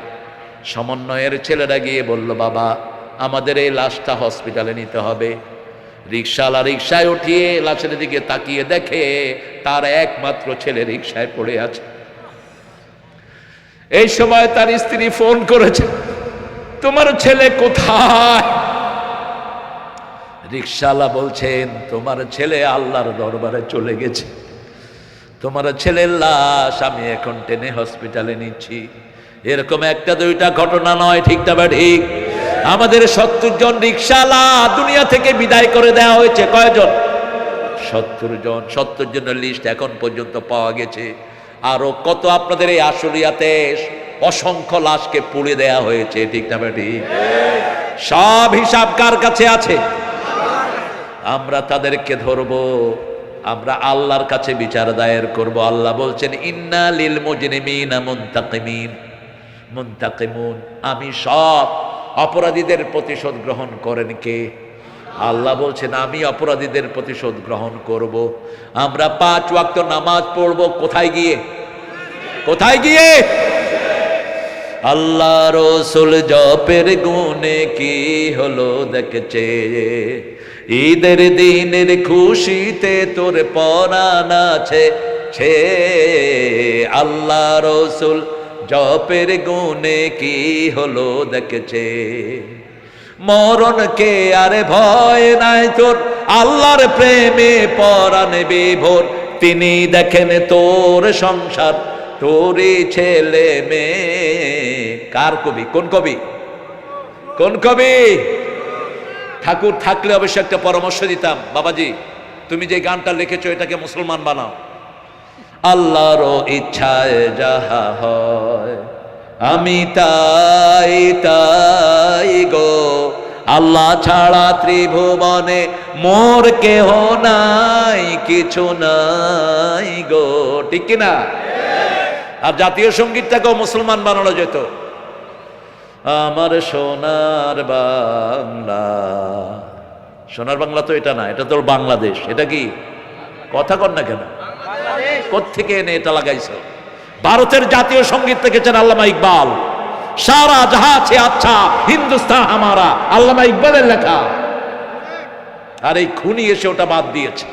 সমন্বয়ের ছেলেরা গিয়ে বলল, বাবা, আমাদের এই লাশটা হসপিটালে নিতে হবে। রিক্সাওয়ালা রিক্সায় উঠিয়ে লাশের দিকে তাকিয়ে দেখে তার একমাত্র ছেলে রিক্সায় পড়ে আছে। এই সময় তার স্ত্রী ফোন করেছে, তোমার ছেলে কোথায়? রিক্সাওয়ালা বলছেন, তোমার ছেলে আল্লাহর দরবারে চলে গেছে, তোমার ছেলের লাশ আমি এখন টেনে হসপিটালে নিচ্ছি। এরকম একটা দুইটা ঘটনা নয়, ঠিক না ঠিক? আমাদের 70 জন রিক্সাওয়ালা দুনিয়া থেকে বিদায় করে দেওয়া হয়েছে। কয়জন? 70 জন। 70 জনের লিস্ট এখন পর্যন্ত পাওয়া গেছে। আরো কত আপনাদের এই আশুলিয়াতে অসংখ্য লাশকে পুড়ে দেয়া হয়েছে, ঠিক না ঠিক? সব হিসাব কার কাছে আছে? আমরা তাদেরকে ধরবো, আমরা আল্লাহর কাছে বিচার দায়ের করব। আল্লাহ বলছেন, ইন্না লিল মুজরিমিনা মুনতাকিমিন, মুনতাকিমুন। আমি সব অপরাধীদের প্রতিশোধ গ্রহণ করেন কে? আল্লাহ বলছেন, আমি অপরাধীদের প্রতিশোধ গ্রহণ করব। আমরা 5 ওয়াক্ত নামাজ পড়ব। কোথায় গিয়ে? কোথায় গিয়ে? আল্লাহ রসুল জপের গুণে কি হলো দেখছে, ঈদের দিনের খুশিতে তোর পরাণ আছে ছে। আল্লাহ রসুল জপের গুণে কি হলো দেখছে, মরণকে আরে ভয় নাই তোর, আল্লাহর প্রেমে পরাণ বিভোর। তিনি দেখেন তোর সংসার, তোরই ছেলে মেয়ে, কার কবি? কোন কবি? কোন কবি? ঠাকুর থাকলে অবশ্য একটা পরামর্শ দিতাম, বাবাজি তুমি যে গানটা লিখেছো এটাকে মুসলমান বানাও। আল্লাহর ইচ্ছায় যাহা হয় আমি তাই তাই গো, আল্লাহ ছাড়া ত্রিভুবনে মোর কেহ নাই, কিছু নাই গো, ঠিক কিনা? আর জাতীয় সঙ্গীতটাকেও মুসলমান বানানো যেত, আমার সোনার বাংলা। সোনার বাংলা তো এটা না, এটা তো বাংলাদেশ। এটা কি কথা কর না কেন? কোত্থেকে এনে এটা লাগাইছো? ভারতের জাতীয় সঙ্গীত লিখেছেন আল্লামা ইকবাল, সারা জাহাঁ আছে আচ্ছা হিন্দুস্তান হামারা, আল্লামা ইকবালের লেখা। আর এই খুনি এসে ওটা বাদ দিয়েছে।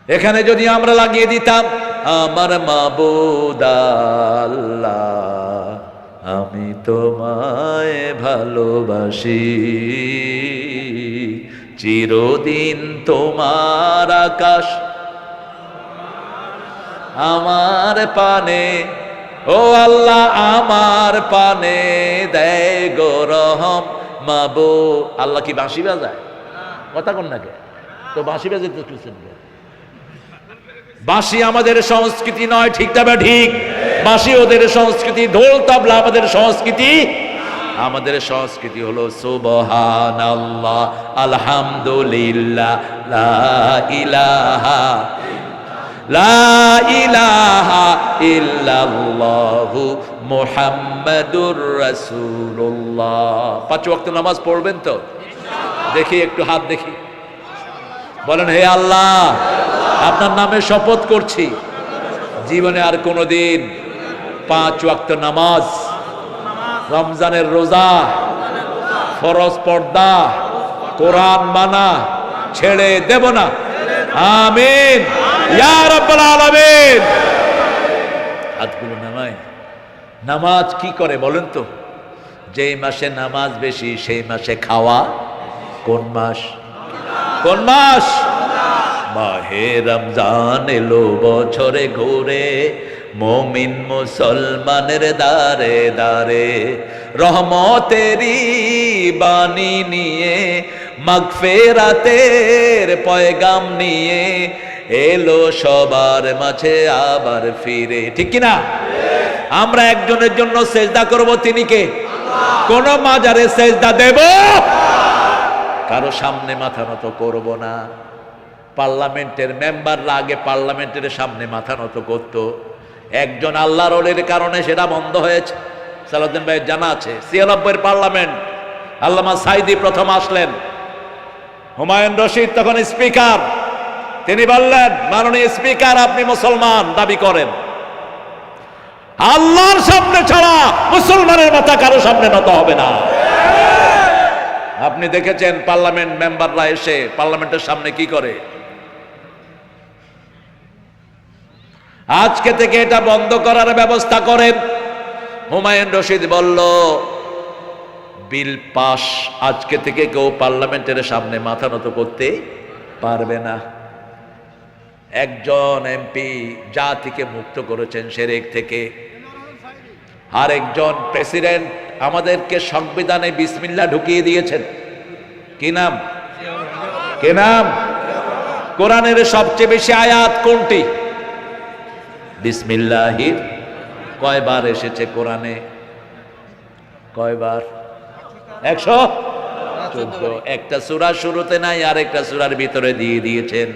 এখানে যদি আমরা লাগিয়ে দিতাম আমার মাবুদ আল্লাহ, আমি তোমায় ভালোবাসি, চিরদিন তোমার আকাশ আমার পানে, ও আল্লাহ আমার পানে দেয় গো রহম মাবুদ। আল্লাহ কি বাঁশি বাজায়? কথা কন না কে? তো বাঁশি বাজাতে খুঁজছেন কে? বাঁশি আমাদের সংস্কৃতি নয়, ঠিকটা বা ঠিক? বাঁশি ওদের সংস্কৃতি, ঢোল তবলা আমাদের সংস্কৃতি। আমাদের সংস্কৃতি হলো সুবহানাল্লাহ, আলহামদুলিল্লাহ, লা ইলাহা লা ইলাহা ইল্লাল্লাহু মুহাম্মাদুর রাসূলুল্লাহ। 5 ওয়াক্ত নামাজ পড়বেন তো? দেখি একটু হাত দেখি, বলেন হে আল্লাহ আপনার নামে শপথ করছি জীবনে আর কোনোদিন 5 ওয়াক্ত নামাজ, রমজানের রোজা, ফরজ পর্দা, কোরআন মানা ছেড়ে দেব না। আমিন ইয়া রাব্বাল আলামিন। হাতগুলো নামাই। নামাজ কি করে বলেন তো? যেই মাসে নামাজ বেশি সেই মাসে খাওয়া। কোন মাস? কোন মাস? মাহে রমজান এলো বছরে ঘুরে, মুমিন মুসলমানের দারে দারে, রহমতেরই বাণী নিয়ে, মাগফিরাতের পয়গাম নিয়ে, এলো সবার মাঝে আবার ফিরে, ঠিক কিনা? আমরা একজনের জন্য সেজদা করব, তিনি কে? কোন মাজারে সেজদা দেব? কারো সামনে মাথা নত করব না। পার্লামেন্টের মেম্বাররা আগে পার্লামেন্টের সামনে মাথা নত করত, একজন আল্লাহর ওলির কারণে সেটা বন্ধ হয়েছে। সালাউদ্দিন ভাই জানা আছে 96 পার্লামেন্ট, আল্লামা সাইদি প্রথম আসলেন, হুমায়ুন রশিদ তখন স্পিকার, তিনি বললেন মাননীয় স্পিকার আপনি মুসলমান দাবি করেন, আল্লাহর সামনে ছাড়া মুসলমানের মাথা কারো সামনে নত হবে না। আপনি দেখেছেন পার্লামেন্ট মেম্বাররা এসে পার্লামেন্টের সামনে কি করে। আজকে থেকে এটা বন্ধ করার ব্যবস্থা করেন। হুমায়ুন রশিদ বলল বিল পাস, আজকে থেকে কেউ পার্লামেন্টের সামনে মাথা নত করতে পারবে না। একজন এমপি জাতিকে মুক্ত করেছেন শিরক থেকে, আর একজন প্রেসিডেন্ট আমাদেরকে সংবিধানে বিসমিল্লাহ ঢুকিয়ে দিয়েছেন। কি নাম? কি নাম? কোরআনের সবচেয়ে বেশি আয়াত কোনটি? বিসমিল্লাহির কয়বার এসেছে কোরআনে? কয়বার? 114। একটা সূরা শুরুতে নাই, আর একটা সূরার ভিতরে দিয়ে দিয়েছেন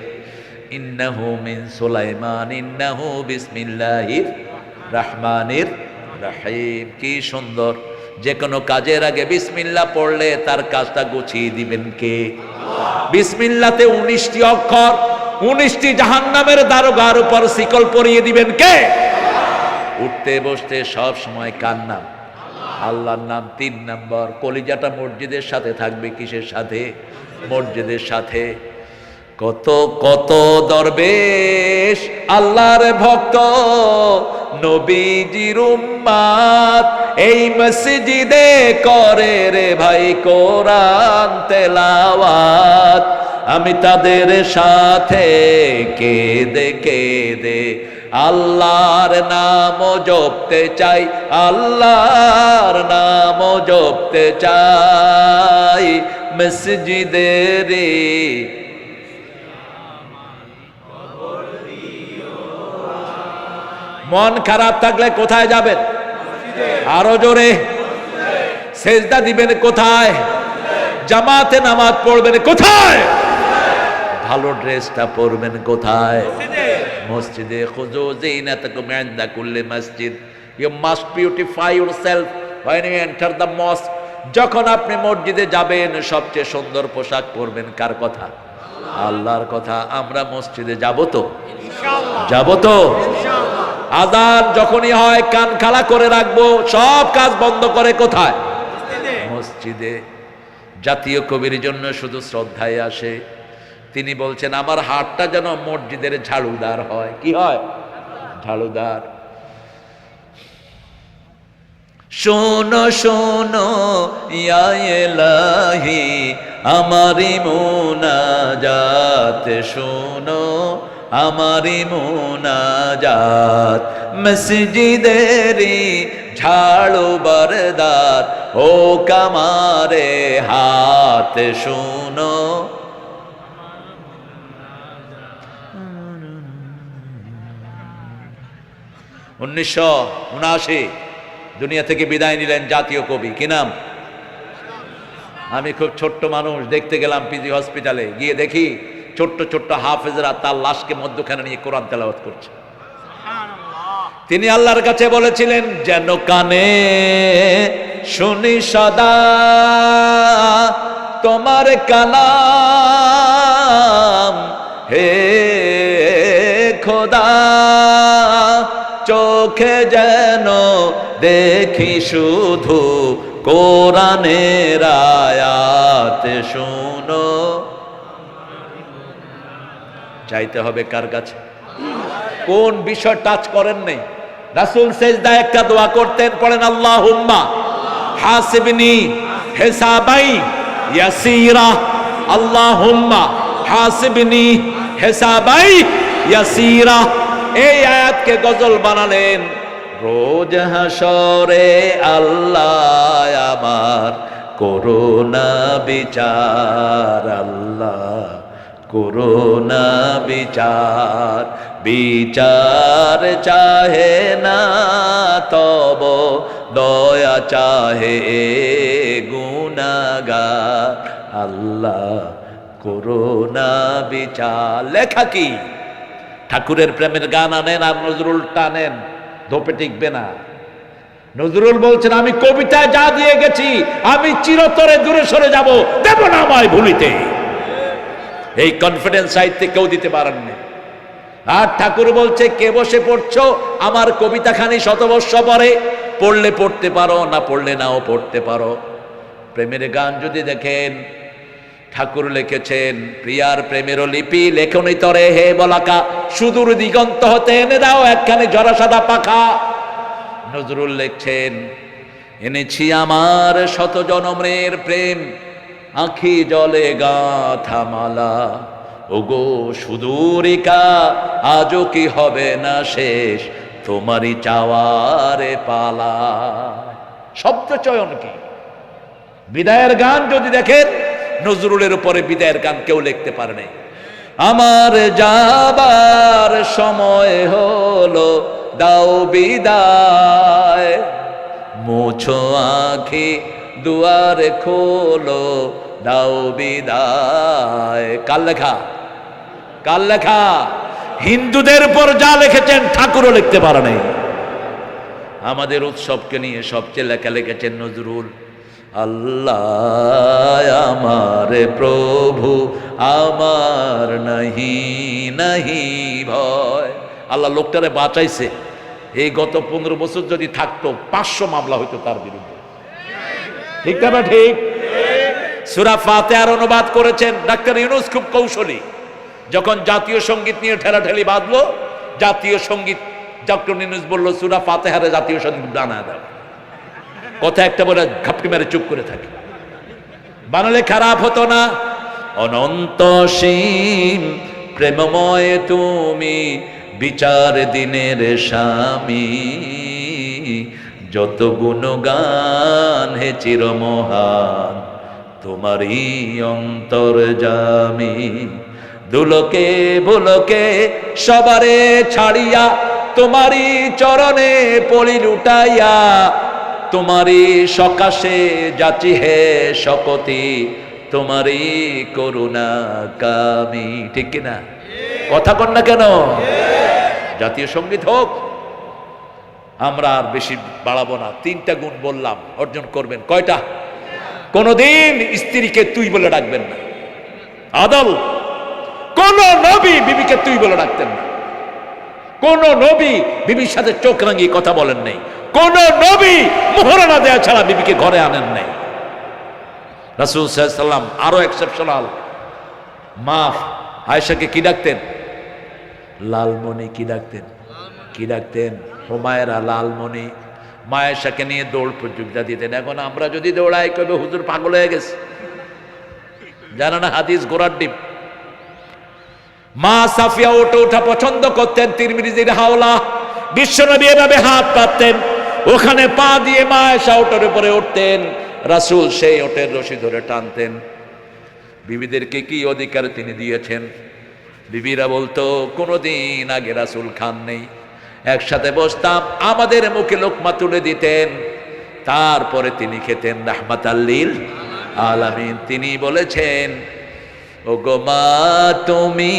ইন্নাহু মিন সুলাইমান ইন্নাহু বিসমিল্লাহির রহমানির রহিম। কি সুন্দর! যে কোনো কাজের আগে বিসমিল্লাহ পড়লে তার কাজটা গুছিয়ে দিবেন কে? বিসমিল্লাতে 19টি অক্ষর, 19টি জাহান্নামের দারোগার উপর শিকল পরিয়ে দিবেন কে? উঠতে বসতে সব সময় কার নাম? আল্লাহর নাম। 3 নম্বর, কলিজাটা মসজিদের সাথে থাকবে। কিসের সাথে? মসজিদের সাথে। কত কত দরবেশ আল্লাহর ভক্ত, নবীজির উম্মত এই মসজিদে করে রে ভাই কোরআন তেলাওয়াত। আমি তাদের সাথে কেঁদে কেঁদে আল্লাহর নাম জপতে চাই, আল্লাহর নাম জপতে চাই মসজিদেরে। মন খারাপ থাকলে কোথায় যাবেন? আরো জোরে। সেজদা দিবেন কোথায়? জামাতে নামাজ পড়বেন কোথায়? ভালো ড্রেসটা পরবেন কোথায়? মসজিদে। খুযু যিনাতাকুম ইনদা কুল্লি মসজিদ। You must beautify yourself when you enter the mosque। যখন আপনি মসজিদে যাবেন সবচেয়ে সুন্দর পোশাক পরবেন। কার কথা? আল্লাহর কথা। আমরা মসজিদে যাব তো? যাব তো? আযান যখনই হয় কান খাড়া করে রাখবো, সব কাজ বন্ধ করে কোথায়? মসজিদে। জাতীয় কবির জন্য শুধু শ্রদ্ধায় আসে। তিনি বলছেন আমার হাতটা যেন মসজিদের ঝাড়ুদার হয়। কি হয়? ঝাড়ুদার। শোনো শোনো ইয়া ইলাহি আমারি মুনাজাত, শোনো আমারি মুনাজাত মসজিদেরি ঝাড়ু বরদার ও কামারে হাত শোনো। উনিশশো 1979 দুনিয়া থেকে বিদায় নিলেন জাতীয় কবি। কি নাম? আমি খুব ছোট্ট মানুষ, দেখতে গেলাম পিজি হসপিটালে। গিয়ে দেখি ছোট্ট ছোট্ট হাফেজরা তার লাশকে মধ্যখানে নিয়ে কোরআন তেলাওয়াত করছে। তিনি আল্লাহর কাছে বলেছিলেন যেন কানে শুনি সদা তোমার কালাম, হে খোদা চোখে যেন দেখি শুধু কোরআনের আয়াত শুনো। চাইতে হবে কার কাছে? কোন বিষয় টাচ করেন নেই? রাসূল সেজদা একটা দোয়া করতেন, পড়েন আল্লাহুম্মা হাসিবনি হিসাবাই ইয়াসীরা, আল্লাহুম্মা হাসিবনি হিসাবাই ইয়াসীরা। এই আয়াতকে গজল বানালেন। রোজ হাসরে আল্লাহ আমার করুণা বিচার, আল্লাহ করুণা বিচার, বিচার চাহে না তব দয়া চাহে গুনাহগার, আল্লাহ করুণা বিচার। লেখা কি? ঠাকুরের প্রেমের গান আনেন আর নজরুল টানেন, ধোপে টিকবে না। নজরুল বলছেন আমি কবিতায় যা দিয়ে গেছি আমি চিরতরে দূরে সরে যাব, দেব না আমায় ভুলিতে। এই কনফিডেন্স সাহিত্যে কেউ দিতে পারেননি। আর ঠাকুর বলছে কে বসে পড়ছো আমার কবিতাখানি শতবর্ষ পরে, পড়লে পড়তে পারো, না পড়লে নাও পড়তে পারো। প্রেমের গান যদি দেখেন, ঠাকুর লিখেছেন প্রিয়ার প্রেমের লিপি লেখনি তরে হে বলাকা, সুদূর দিগন্ত হতে এনে দাও একখানি জরা সাদা পাখা। নজরুল লিখছেন এনেছি আমার শত জনমের প্রেম, আঁখি জলে গাথা মালা, ওগো সুদূরিকা আজও কি হবে না শেষ, তোমারই চাওয়ারে পালা। শব্দ চয়ন কি! বিদায়ের গান যদি দেখেন, নজরুলের উপরে বিদায়ের গান কেউ লিখতে পারে নাই। আমার যাবার সময় হলো দাও বিদায়, মুছো আঁখি দুয়ারে খোলো দাও বিদায়। কার লেখা? কার লেখা? হিন্দুদের উপর যা লিখেছেন ঠাকুরও লিখতে পারে নাই। আমাদের উৎসবকে নিয়ে সবচেয়ে লেখা লিখেছেন নজরুল। আল্লাহ আমার প্রভু আমার নাহি নাহি ভয়। আল্লাহ লোকটারে বাঁচাইছে। এই গত 15 বছর যদি থাকতো 500 মামলা হইতো তার বিরুদ্ধে। ঠিক না? ঠিক। সূরা ফাতিহার অনুবাদ করেছেন ডাক্তার ইউনূস, খুব কৌশলী। যখন জাতীয় সঙ্গীত নিয়ে ঠেলাঠেলি বাঁধলো, জাতীয় সঙ্গীত ডক্টর ইউনূস বলল সূরা ফাতিহারে জাতীয় সঙ্গীত বানায় দাও। কথা একটা বলে ঘাপটি মেরে চুপ করে থাকে। বানালে খারাপ হতো না? অনন্তসীম প্রেমময় তুমি, বিচার দিনের স্বামী। যত গুণগান হে চিরমহান, তোমারই অন্তর্যামী। দুলোকে ভুলোকে সবারে ছাড়িয়া, তোমারই চরণে পড়ি লুটাইয়া। তোমারই সকাশে যাচি হে শপথি, তোমারই করুণা কামি। ঠিক কিনা? কথা কন না কেন? জাতীয় সঙ্গীত হোক। আমরা আর বেশি বাড়াবো না, 3টা গুণ বললাম, অর্জন করবেন। কয়টা? কোনদিন স্ত্রীকে তুই বলে ডাকবেন না। আদল, কোন নবী বিবিকে তুই বলে ডাকতেন না। কোন নবী বিবির সাথে চোখ রাঙিয়ে কথা বলেন নাই। কোন নবী মোহরানা দেয়া ছাড়া বিবিকে ঘরে আনেন নাই। রাসূল সাল্লাল্লাহু আলাইহি ওয়াসাল্লাম আরো এক্সেপশনাল। মা আয়েশাকে কি ডাকতেন? লালমণি। কি ডাকতেন? কি ডাকতেন? হুমায়রা, লালমণি। মা আয়েশাকে নিয়ে দৌড় প্রতিযোগিতা দিতেন। এখন আমরা যদি দৌড়াই কবে হুজুর পাগল হয়ে গেছে। জানা না হাদিস গোড়ার ডিম। মা সাফিয়া ওঠা পছন্দ করতেন। তিরমিজির হাওলা, বিশ্বনবী এভাবে হাত পাততেন, ওখানে পা দিয়ে মা আয়েশা ওটের উপরে উঠতেন, রাসূল সেই ওটের রশি ধরে টানতেন। বিবিদেরকে কি অধিকার তিনি দিয়েছেন? বিবিরা বলতো কোনোদিন আগে রাসূল খান নেই। একসাথে বসতাম, আমাদের মুখে লোকমা তুলে দিতেন, তারপরে তিনি খেতেন। রাহমাতাল লিল আলামিন। তিনি বলেছেন, ও গো মা তুমি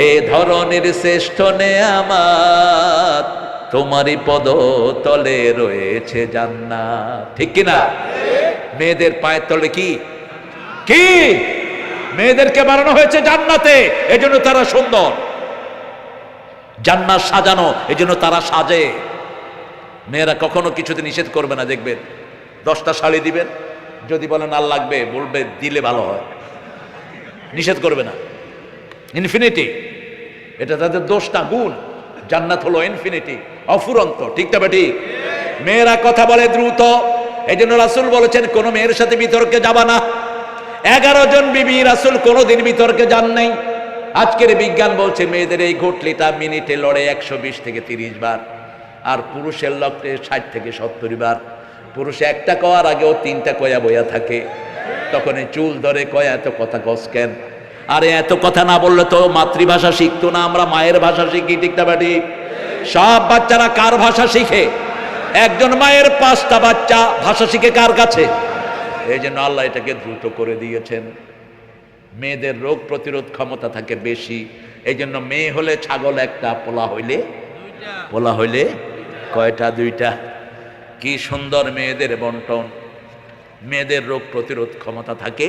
এ ধরনের শ্রেষ্ঠ নেয়ামত, তোমারই পদ তলে রয়েছে জান্নাত। ঠিক কিনা? মেয়েদের পায়ের তলে কি কি? মেয়েদেরকে বানানো হয়েছে জান্নাতে, এজন্য তারা সুন্দর। জান্নাত সাজানো, এজন্য তারা সাজে। মেয়েরা কখনো কিছুতে নিষেধ করবে না। দেখবেন 10টা শাড়ি দিবেন, যদি বলেন আর লাগবে, বলবে দিলে ভালো হয়, নিষেধ করবে না। ইনফিনিটি, এটা তাদের দোষটা, গুণ। জান্নাত হলো ইনফিনিটি, অফুরন্ত। ঠিকটা বেটি? মেয়েরা কথা বলে দ্রুত, এই জন্য রাসূল বলেছেন কোন মেয়ের সাথে বিতর্কে যাবা না। 11 জন বিবি রাসূল কোনোদিন বিতর্কে যান নাই। আজকের বিজ্ঞান বলছে মেয়েদের এই ঘটলিটা মিনিটে লড়ে 120 থেকে 30 বার, আর পুরুষের লক্ষ্যে 60 থেকে 70 বার। পুরুষে একটা কওয়ার আগেও 3টা কয়া বইয়া থাকে, তখন এই চুল ধরে কয় এত কথা কস কেন? আরে এত কথা না বললে তো মাতৃভাষা শিখতো না। আমরা মায়ের ভাষা শিখি। ঠিক না বেটি? সব বাচ্চারা কার ভাষা শিখে? একজন মায়ের 5টা বাচ্চা ভাষা শিখে কার কাছে? এই জন্য আল্লাহ এটাকে দ্রুত করে দিয়েছেন। মেয়েদের রোগ প্রতিরোধ ক্ষমতা থাকে বেশি, এই জন্য মেয়ে হলে ছাগল একটা, পোলা হইলে কয়টা? 2টা। কি সুন্দর মেয়েদের বন্টন। মেয়েদের রোগ প্রতিরোধ ক্ষমতা থাকে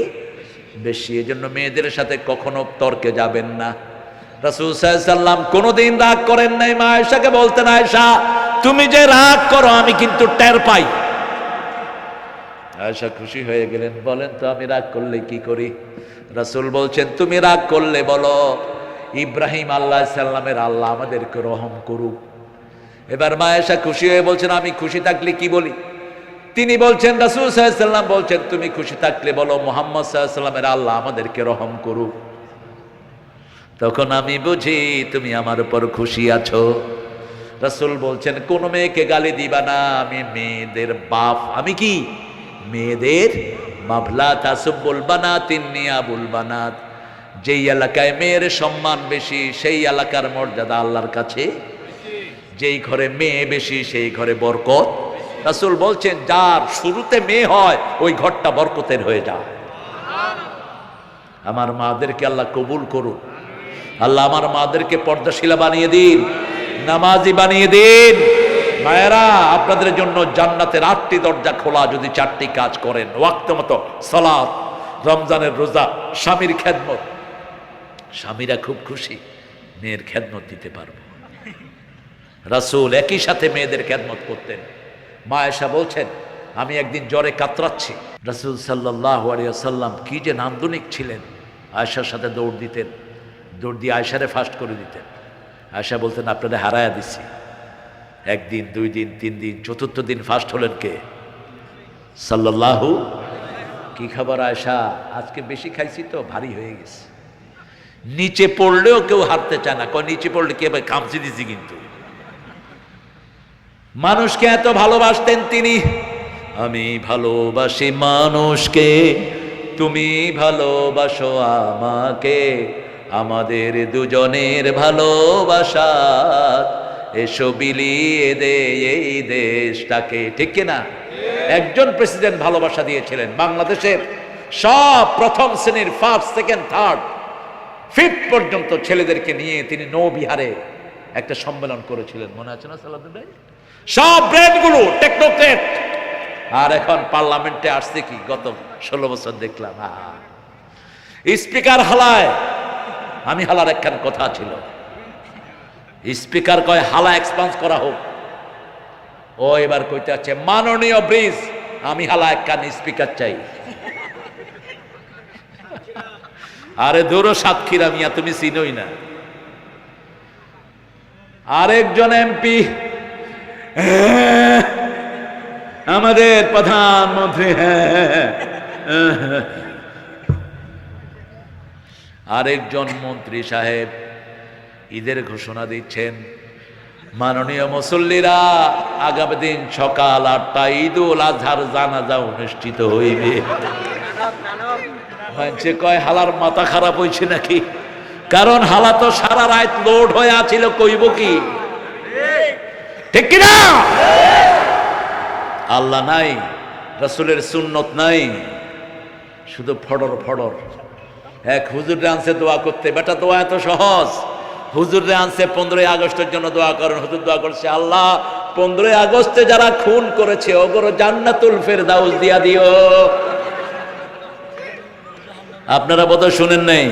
বেশি, এই জন্য মেয়েদের সাথে কখনো তর্কে যাবেন না। রাসূল সাল্লাল্লাহু আলাইহি ওয়াসাল্লাম কোনোদিন রাগ করেন নাই। মা আয়েশাকে বলতেন, আয়েশা তুমি যে রাগ করো আমি কিন্তু টের পাই। আয়েশা খুশি হয়ে গেলেন, বলেন তো আমি রাগ করলে কি করি? রাসূল বলছেন তুমি রাগ করলে বলো ইব্রাহিম আলাইহিস সালামের আল্লাহ আমাদেরকে রহম করুক। এবার মা আয়েশা খুশি হয়ে বলছেন আমি খুশি থাকলে কি বলি? তিনি বলছেন, রাসূল সাল্লাল্লাহু আলাইহি ওয়াসাল্লাম বলছেন তুমি খুশি থাকলে বলো মুহাম্মদ সাল্লাল্লাহু আলাইহি ওয়াসাল্লামের আল্লাহ আমাদেরকে রহম করুক। তখন আমি বুঝি তুমি আমার উপর খুশি আছো। রাসূল বলছেন কোন মেয়েকে গালি দিবা না, আমি মেয়েদের বাপ। আমি কি? মেয়েদের মাবলা তাসুবুল বানাতিন নিয়াবুল বানাত। যেই এলাকায় মেয়ের সম্মান বেশি সেই এলাকার মর্যাদা আল্লাহর কাছে। যেই ঘরে মেয়ে বেশি সেই ঘরে বরকত। রাসূল বলছেন যার শুরুতে মেয়ে হয় ওই ঘরটা বরকতের হয়ে যায়। আমার মাদেরকে আল্লাহ কবুল করুন। আল্লাহ আমার মাদেরকে পর্দাশীলা বানিয়ে দিন, নামাজি বানিয়ে দিন। মায়েরা আপনাদের জন্য জান্নাতের 8টি দরজা খোলা যদি 4টি কাজ করেন। ওয়াক্ত মতো সালাত, রমজানের রোজা, স্বামীর খেদমত। স্বামীরা খুব খুশি, মেয়ের খেদমত দিতে পারবো। রাসূল একই সাথে মেয়েদের খেদমত করতেন। মা আয়েশা বলছেন আমি একদিন জ্বরে কাতরাচ্ছি, রাসূল সাল্লাল্লাহু আলাইহি ওয়াসাল্লাম কি যে নান্দনিক ছিলেন। আয়েশার সাথে দৌড় দিতেন, দৌড় দিয়ে আয়েশারে ফাস্ট করে দিতেন। আয়েশা বলতেন আপনারা হারায়া দিছি। 1 দিন 2 দিন 3 দিন, চতুর্থ দিন ফাস্ট হলেন কে? সাল্লাল্লাহু। কি খবর আয়সা? আজকে বেশি খাইছি তো ভারী হয়ে গেছে। নিচে পড়লেও কেউ হারতে চায় না, কয় নিচে পড়লে কে ভাই খামচি দিছি। কিন্তু মানুষকে এত ভালোবাসতেন তিনি। আমি ভালোবাসি মানুষকে, তুমি ভালোবাসো আমাকে, আমাদের দুজনের ভালোবাসা এসো বিলিয়ে দে এই দেশটাকে। ঠিক কিনা? একজন প্রেসিডেন্ট ভালোবাসা দিয়েছিলেন বাংলাদেশের সব প্রথম শ্রেণীর ফার্স্ট, সেকেন্ড, থার্ড, ফিফথ পর্যন্ত ছেলেদেরকে নিয়ে তিনি নৌবিহারে একটা সম্মেলন করেছিলেন, মনে আছে না সালাউদ্দিন ভাই? সব ব্রেনগুলো টেকনোক্রেট। আর এখন পার্লামেন্টে আসছে কি গত 16 বছর দেখলাম স্পিকার হালায়। আমি হালার একখান কথা ছিল, স্পিকার কয় হালা এক্সপান্স করা হোক। ও এবার কইতে আছে মাননীয় ব্রিজ, আমি হালা একখান স্পিকার চাই। আরে দূরও সাতক্ষীরা মিয়া, তুমি চিনোই না। আরেকজন এমপি, আমাদের প্রধানমন্ত্রী, আরেকজন মন্ত্রী সাহেব ঈদের ঘোষণা দিচ্ছেন, মাননীয় মুসল্লিরা আগামী দিন সকাল 8টায় ঈদুল আজহার জানাজা অনুষ্ঠিত হইবে। মানুষে কয় হালার মাথা খারাপ হয়েছে নাকি? কারণ হালা তো সারা রাত লোড হয়ে আছিল, কইব কি? ঠিক কিনা? আল্লাহ নাই, রাসূলের সুন্নত নাই, শুধু ফডর ফডর। এক হুজুরে আনছে দোয়া করতে, বেটা দোয়া এত সহজ। হুজুরে আনছে 15ই আগস্টের জন্য দোয়া করেন। হুজুর দোয়া করছে, আল্লাহ 15ই আগস্টে যারা খুন করেছে ওগরে জান্নাতুল ফেরদাউস দিয়া দিও। আপনারা বোধহয় শুনেন নাই।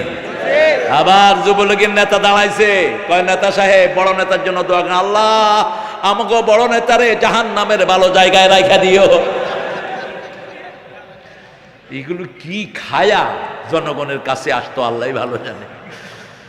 আবার যুবলীগের নেতা দাঁড়াইছে, কয় নেতা সাহেব বড় নেতার জন্য দোয়া করেন, আল্লাহ আমাকে বড় নেতারে জাহান্নামের ভালো জায়গায় রাখা দিও। এগুলো কি খায়া জনগণের কাছে আসতো আল্লাহ ভালো জানে।